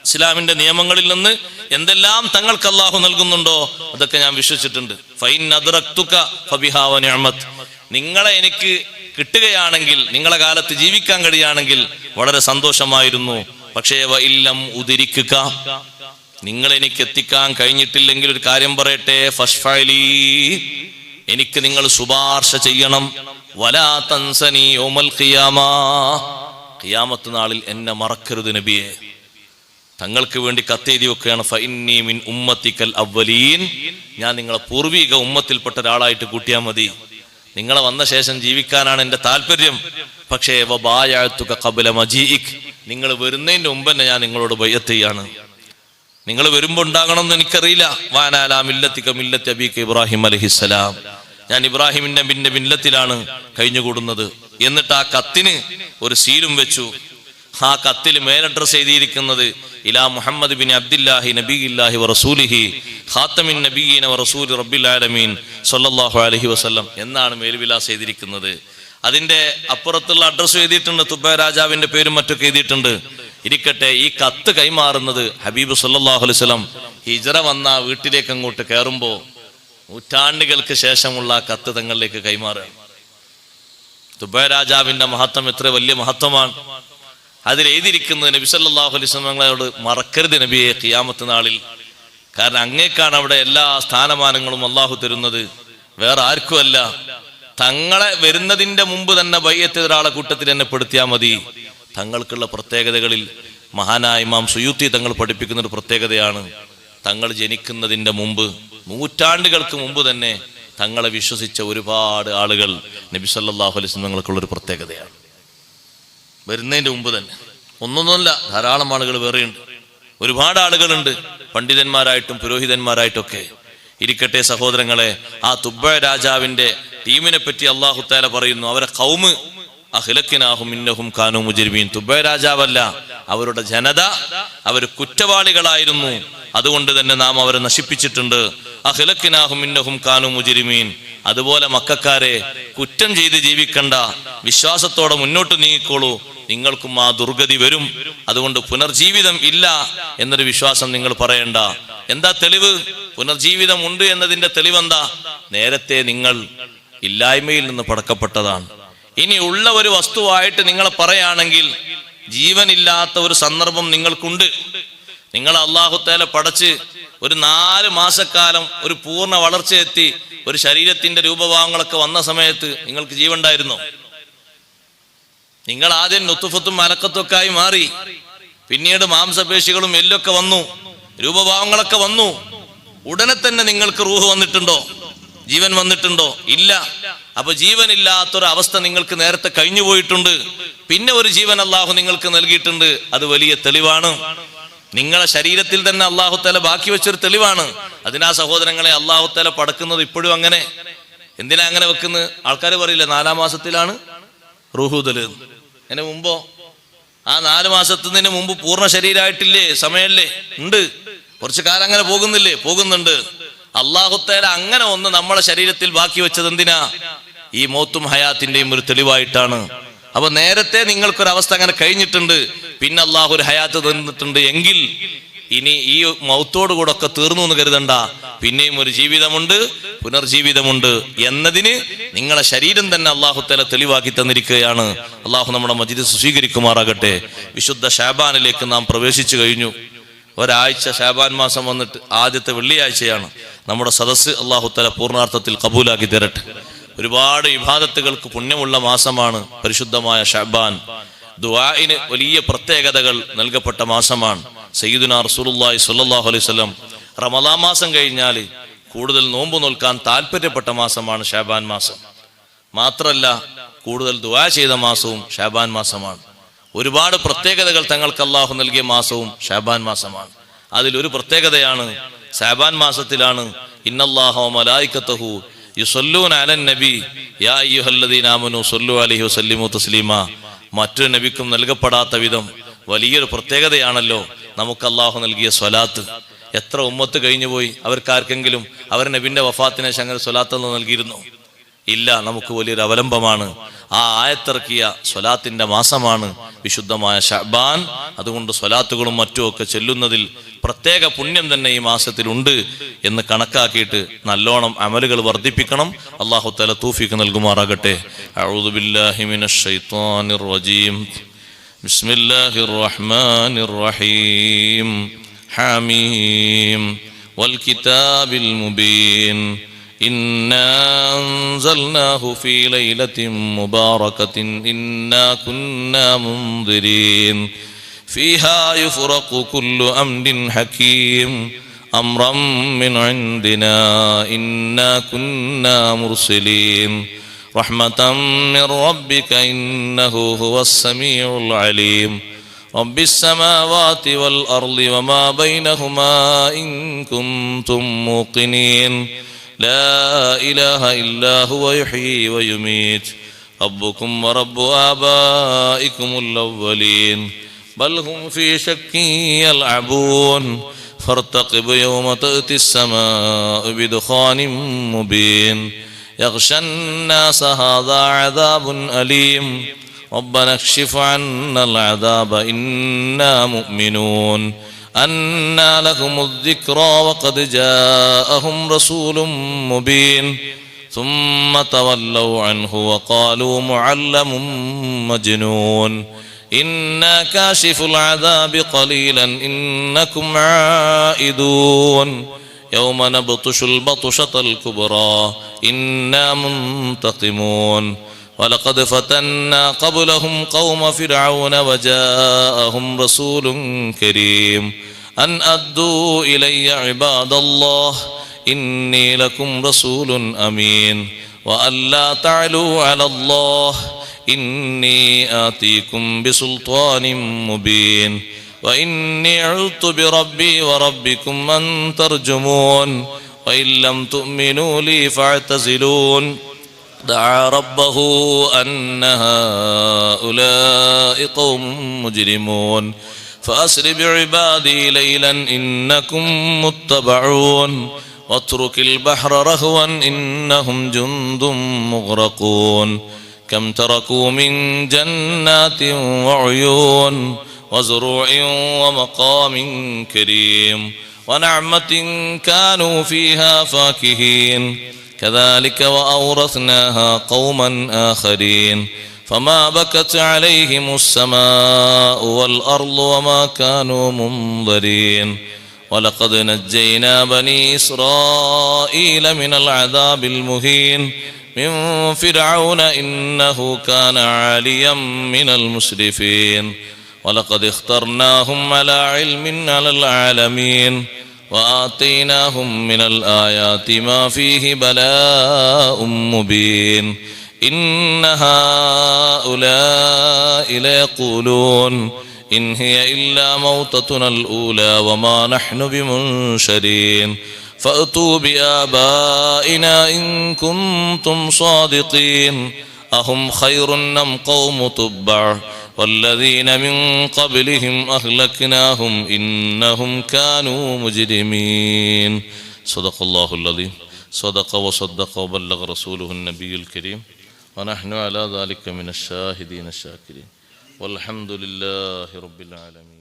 Speaker 1: ഇസ്ലാമിന്റെ നിയമങ്ങളിൽ നിന്ന് എന്തെല്ലാം തങ്ങൾക്ക് അല്ലാഹു നൽകുന്നുണ്ടോ അതൊക്കെ ഞാൻ വിശ്വസിച്ചിട്ടുണ്ട്. ഫൈൻ അദ്റക്തുക ഫബിഹാ വനിഅമത്, നിങ്ങളെ എനിക്ക് കിട്ടുകയാണെങ്കിൽ, നിങ്ങളെ കാലത്ത് ജീവിക്കാൻ കഴിയുകയാണെങ്കിൽ വളരെ സന്തോഷമായിരുന്നു. പക്ഷേ വഇല്ലം ഉദിരിക്കുക, നിങ്ങൾ എനിക്ക് എത്തിക്കാൻ കഴിഞ്ഞിട്ടില്ലെങ്കിൽ ഒരു കാര്യം പറയട്ടെ, ഫശ്ഫഅലി, എനിക്ക് നിങ്ങൾ ശുപാർശ ചെയ്യണം. വലാ തൻസനി യൗമൽ ഖിയാമ, ഖിയാമത്ത് നാളിൽ എന്നെ മറക്കരുത് നബിയെ. തങ്ങൾക്ക് വേണ്ടി കത്തെഴുതി വെക്കുകയാണ്. ഫഇന്നി മിൻ ഉമ്മത്തിക്കൽ അവ്വലീൻ, ഞാൻ നിങ്ങളെ പൂർവിക ഉമ്മത്തിൽപ്പെട്ട ഒരാളായിട്ട് കൂട്ടിയാൽ മതി. നിങ്ങളെ വന്ന ശേഷം ജീവിക്കാനാണ് എൻ്റെ താല്പര്യം. പക്ഷേ വബായഅതുക ഖബ്ല മജീഇക്, നിങ്ങൾ വരുന്നതിന്റെ മുമ്പ് തന്നെ ഞാൻ നിങ്ങളോട് ബൈഅത്ത് ചെയ്യാണ്. നിങ്ങൾ വരുമ്പോൾ ഉണ്ടാകണമെന്ന് എനിക്കറിയില്ല. വാനാലാ മില്ലത്തിക മില്ലത്തി അബീക ഇബ്രാഹിം അലൈഹിസ്സലാം, ഞാൻ ഇബ്രാഹിമിന്റെ മില്ലത്തിലാണ് കഴിഞ്ഞുകൂടുന്നത്. എന്നിട്ട് ആ കത്തിന് ഒരു സീലും വെച്ചു. ആ കത്തിൽ മേലഡ്രസ് എഴുതിയിരിക്കുന്നത് ഇലാ മുഹമ്മദ് ബിൻ അബ്ദില്ലാഹി നബിയില്ലാഹി വറസൂലിഹി ഖാതമിൻ നബിയ്യീന വറസൂലി റബ്ബിൽ ആലമീൻ സ്വല്ലല്ലാഹു അലൈഹി വസല്ലം എന്നാണ് മേൽവിലാസം എഴുതിയിരിക്കുന്നത്. അതിന്റെ അപ്പുറത്തുള്ള അഡ്രസ്സ് എഴുതിയിട്ടുണ്ട്, തുബ്ബ രാജാവിന്റെ പേരും മറ്റൊക്കെ എഴുതിയിട്ടുണ്ട്. ഇരിക്കട്ടെ, ഈ കത്ത് കൈമാറുന്നത് ഹബീബ് സല്ലല്ലാഹു അലൈഹി വസല്ലം ഹിജ്റ വന്ന വീട്ടിലേക്ക് അങ്ങോട്ട് കയറുമ്പോൾ നൂറ്റാണ്ടുകൾക്ക് ശേഷമുള്ള ആ കത്ത് തങ്ങളിലേക്ക് കൈമാറുകയാണ്. തുബ്ബ രാജാവിന്റെ മഹത്വം എത്ര വലിയ മഹത്വമാണ്. അതിൽ എഴുതിയിരിക്കുന്നത് നബി സല്ലല്ലാഹു അലൈഹി വസല്ലം തങ്ങളോട് മറക്കരുത് നബിയെ ഖിയാമത്ത് നാളിൽ. കാരണം അങ്ങേക്കാണ് അവിടെ എല്ലാ സ്ഥാനമാനങ്ങളും അള്ളാഹു തരുന്നത്, വേറെ ആർക്കുമല്ല. തങ്ങളെ വരുന്നതിന്റെ മുമ്പ് തന്നെ ബൈഅത്ത് ഒരാളെ കൂട്ടത്തിൽ എന്നെ പെടുത്തിയാൽ മതി. തങ്ങൾക്കുള്ള പ്രത്യേകതകളിൽ മഹാനായ ഇമാം സുയൂത്തി തങ്ങൾ പഠിപ്പിക്കുന്ന ഒരു പ്രത്യേകതയാണ്, തങ്ങൾ ജനിക്കുന്നതിൻ്റെ മുമ്പ്, നൂറ്റാണ്ടുകൾക്ക് മുമ്പ് തന്നെ തങ്ങളെ വിശ്വസിച്ച ഒരുപാട് ആളുകൾ നബി സല്ലല്ലാഹു അലൈഹി വസല്ലം തങ്ങൾക്കുള്ളൊരു പ്രത്യേകതയാണ്. വരുന്നതിൻ്റെ മുമ്പ് തന്നെ. ഒന്നൊന്നുമല്ല, ധാരാളം ആളുകൾ വേറെയുണ്ട്, ഒരുപാട് ആളുകളുണ്ട്, പണ്ഡിതന്മാരായിട്ടും പുരോഹിതന്മാരായിട്ടൊക്കെ. ഇരിക്കട്ടെ സഹോദരങ്ങളെ, ആ തുബ്ബ രാജാവിന്റെ ടീമിനെ പറ്റി അല്ലാഹു തആല പറയുന്നു, അവരെ ഖൗമ് അഹ്ലക്കിനാഹും ഇന്നഹും കാനൂ മുജ്രിമീൻ. തുബ്ബ രാജാവല്ല, അവരുടെ ജനത അവർ കുറ്റവാളികളായിരുന്നു, അതുകൊണ്ട് തന്നെ നാം അവരെ നശിപ്പിച്ചിട്ടുണ്ട്. അഹ്ലക്കിനാഹും ഇന്നഹും കാനൂ മുജ്രിമീൻ. അതുപോലെ മക്കക്കാരെ, കുറ്റം ചെയ്ത് ജീവിക്കണ്ട, വിശ്വാസത്തോടെ മുന്നോട്ട് നീങ്ങിക്കോളൂ, നിങ്ങൾക്കും ആ ദുർഗതി വരും. അതുകൊണ്ട് പുനർജീവിതം ഇല്ല എന്നൊരു വിശ്വാസം നിങ്ങൾ പറയണ്ട. എന്താ തെളിവ്? പുനർജീവിതം ഉണ്ട് എന്നതിന്റെ തെളിവെന്താ? നേരത്തെ നിങ്ങൾ ഇല്ലായ്മയിൽ നിന്ന് പടക്കപ്പെട്ടതാണ്. ഇനി ഉള്ള ഒരു വസ്തുവായിട്ട് നിങ്ങൾ പറയുകയാണെങ്കിൽ ജീവനില്ലാത്ത ഒരു സന്ദർഭം നിങ്ങൾക്കുണ്ട്. നിങ്ങൾ അല്ലാഹു തആല പടച്ച് ഒരു 4 മാസക്കാലം ഒരു പൂർണ്ണ വളർച്ചയെത്തി ഒരു ശരീരത്തിന്റെ രൂപഭാവങ്ങളൊക്കെ വന്ന സമയത്ത് നിങ്ങൾക്ക് ജീവൻ ഉണ്ടായിരുന്നോ? നിങ്ങൾ ആദ്യം നുത്ഫത്തും അലക്കത്തും ഒക്കെ ആയി മാറി, പിന്നീട് മാംസപേശികളും എല്ലൊക്കെ വന്നു, രൂപഭാവങ്ങളൊക്കെ വന്നു. ഉടനെ തന്നെ നിങ്ങൾക്ക് റൂഹ് വന്നിട്ടുണ്ടോ? ജീവൻ വന്നിട്ടുണ്ടോ? ഇല്ല. അപ്പൊ ജീവനില്ലാത്തൊരു അവസ്ഥ നിങ്ങൾക്ക് നേരത്തെ കഴിഞ്ഞു പോയിട്ടുണ്ട്. പിന്നെ ഒരു ജീവൻ അല്ലാഹു നിങ്ങൾക്ക് നൽകിയിട്ടുണ്ട്. അത് വലിയ തെളിവാണ്. നിങ്ങളെ ശരീരത്തിൽ തന്നെ അല്ലാഹു തആല ബാക്കി വെച്ചൊരു തെളിവാണ്. അതിനാ സഹോദരങ്ങളെ, അല്ലാഹു തആല പടക്കുന്നത് ഇപ്പോഴും അങ്ങനെ. എന്തിനാ അങ്ങനെ വെക്കുന്നത്? ആൾക്കാർ പറയില്ല 4-ാം മാസത്തിലാണ് റൂഹുദല്. അതിന് മുമ്പോ? ആ 4 മാസത്തിന് മുമ്പ് പൂർണ്ണ ശരീരമായിട്ടില്ലേ? സമയല്ലേ? ഉണ്ട്. കുറച്ചു കാലം അങ്ങനെ പോകുന്നില്ലേ? പോകുന്നുണ്ട്. അല്ലാഹു തആല അങ്ങനെ ഒന്ന് നമ്മളെ ശരീരത്തിൽ ബാക്കി വെച്ചത് എന്തിനാ? ഈ മൗത്തും ഹയാത്തിന്റെയും ഒരു തെളിവായിട്ടാണ്. അപ്പൊ നേരത്തെ നിങ്ങൾക്കൊരവസ്ഥ അങ്ങനെ കഴിഞ്ഞിട്ടുണ്ട്, പിന്നെ അല്ലാഹു ഒരു ഹയാത്ത് തന്നിട്ടുണ്ട് എങ്കിൽ ഇനി ഈ മൗത്തോടു കൂടെ ഒക്കെ തീർന്നു എന്ന് കരുതണ്ട. പിന്നെയും ഒരു ജീവിതമുണ്ട്, പുനർജീവിതമുണ്ട് എന്നതിന് നിങ്ങളെ ശരീരം തന്നെ അല്ലാഹു തആല തെളിവാക്കി തന്നിരിക്കുകയാണ്. അല്ലാഹു നമ്മുടെ മജ്‌ലിസ് സ്വീകരിക്കുമാറാകട്ടെ. വിശുദ്ധ ശഅബാനിലേക്ക് നാം പ്രവേശിച്ചു കഴിഞ്ഞു. ഒരാഴ്ച ശഅബാൻ മാസം വന്നിട്ട് ആദ്യത്തെ വെള്ളിയാഴ്ചയാണ്. നമ്മുടെ സദസ്സ് അല്ലാഹു തആല പൂർണ്ണാർത്ഥത്തിൽ കബൂലാക്കി തരട്ടെ. ഒരുപാട് ഇബാദത്തുകൾക്ക് പുണ്യമുള്ള മാസമാണ് പരിശുദ്ധമായ ശഅബാൻ. ദുആഇന് വലിയ പ്രത്യേകതകൾ നൽകപ്പെട്ട മാസമാണ്. സയ്യിദുനാ റസൂലുള്ളാഹി സ്വല്ലല്ലാഹു അലൈഹി വസല്ലം റമളാൻ മാസം കഴിഞ്ഞാൽ കൂടുതൽ നോമ്പ് നോൽക്കാൻ താല്പര്യപ്പെട്ട മാസമാണ് ശഅബാൻ മാസം. മാത്രല്ല, കൂടുതൽ ദുആ ചെയ്ത മാസവും ശഅബാൻ മാസമാണ്. ഒരുപാട് പ്രത്യേകതകൾ തങ്ങൾക്ക് അല്ലാഹു നൽകിയ മാസവും ശഅബാൻ മാസമാണ്. അതിലൊരു പ്രത്യേകതയാണ്, ശഅബാൻ മാസത്തിലാണ് ഇന്നല്ലാഹ വ മലായികതഹു യുസല്ലൂന അലൻ നബി യാ അയ്യുഹല്ലദീന ആമനൂ സ്വല്ലു അലൈഹി വസല്ലിമു തസ്ലീമ. മറ്റൊരു നബിക്കും നൽകപ്പെടാത്ത വിധം വലിയൊരു പ്രത്യേകതയാണല്ലോ നമുക്ക് അല്ലാഹു നൽകിയ സ്വലാത്ത്. എത്ര ഉമ്മത്ത് കഴിഞ്ഞുപോയി, അവർക്കാർക്കെങ്കിലും അവർ നബിന്റെ വഫാത്തിനെ ശേഷം അങ്ങനെ സ്വലാത്ത് നൽകിയിരുന്നു? ഇല്ല. നമുക്ക് വലിയൊരു അവലംബമാണ്. ആ ആയത്തിറക്കിയ സ്വലാത്തിന്റെ മാസമാണ് വിശുദ്ധമായ ശഅബാൻ. അതുകൊണ്ട് സ്വലാത്തുകളും മറ്റുമൊക്കെ ചെല്ലുന്നതിൽ പ്രത്യേക പുണ്യം തന്നെ ഈ മാസത്തിലുണ്ട് എന്ന് കണക്കാക്കിയിട്ട് നല്ലോണം അമലുകൾ വർദ്ധിപ്പിക്കണം. അല്ലാഹു തആല തൗഫീഖ് നൽകുമാറാകട്ടെ. അഊദു ബില്ലാഹി മിനശ് ശൈത്വാനിർ റജീം. ബിസ്മില്ലാഹിർ റഹ്മാനിർ റഹീം. ഹാമീം വൽ കിതാബിൽ മുബീൻ. إنا أنزلناه في ليلة مباركة إنا كنا منذرين فيها يفرق كل أمر حكيم أمرا من عندنا إنا كنا مرسلين رحمة من ربك إنه هو السميع العليم رب السماوات والأرض وما بينهما إن كنتم موقنين لا إله إلا هو يحيي ويميت ربكم ورب آبائكم الأولين بل هم في شك يلعبون فارتقب يوم تأتي السماء بدخان مبين يغشى الناس هذا عذاب أليم ربنا اكشف عنا العذاب إنا مؤمنون أنى لهم الذكرى وقد جاءهم رسول مبين ثم تولوا عنه وقالوا معلم مجنون إنا كاشف العذاب قليلا إنكم عائدون يوم نبطش البطشة الكبرى إنا منتقمون ولقد فتنا قبلهم قوم فرعون وجاءهم رسول كريم أن أدوا إلي عباد الله إني لكم رسول أمين وأن لا تعلوا على الله إني آتيكم بسلطان مبين وإني عذت بربي وربكم أن ترجمون وإن لم تؤمنوا لي فاعتزلون دعا ربه أن هؤلاء قوم مجرمون فأسر بعبادي ليلا إنكم متبعون واترك البحر رهوا إنهم جند مغرقون كم تركوا من جنات وعيون وزروع ومقام كريم ونعمة كانوا فيها فاكهين كذلك وأورثناها قوما آخرين فما بكت عليهم السماء والأرض وما كانوا منظرين ولقد نجينا بني إسرائيل من العذاب المهين من فرعون إنه كان عاليا من المسرفين ولقد اخترناهم على علم على العالمين وآتيناهم من الآيات ما فيه بلاء مبين إن هؤلاء ليقولون إن هي إلا موتتنا الأولى وما نحن بمنشرين فأتوا بآبائنا إن كنتم صادقين أهم خير أم قوم تبع والذين من قبلهم أهلكناهم إنهم كانوا مجرمين صدق الله العظيم صدق وصدق وبلغ رسوله النبي الكريم ونحن على ذلك من الشاهدين الشاكرين والحمد لله رب العالمين.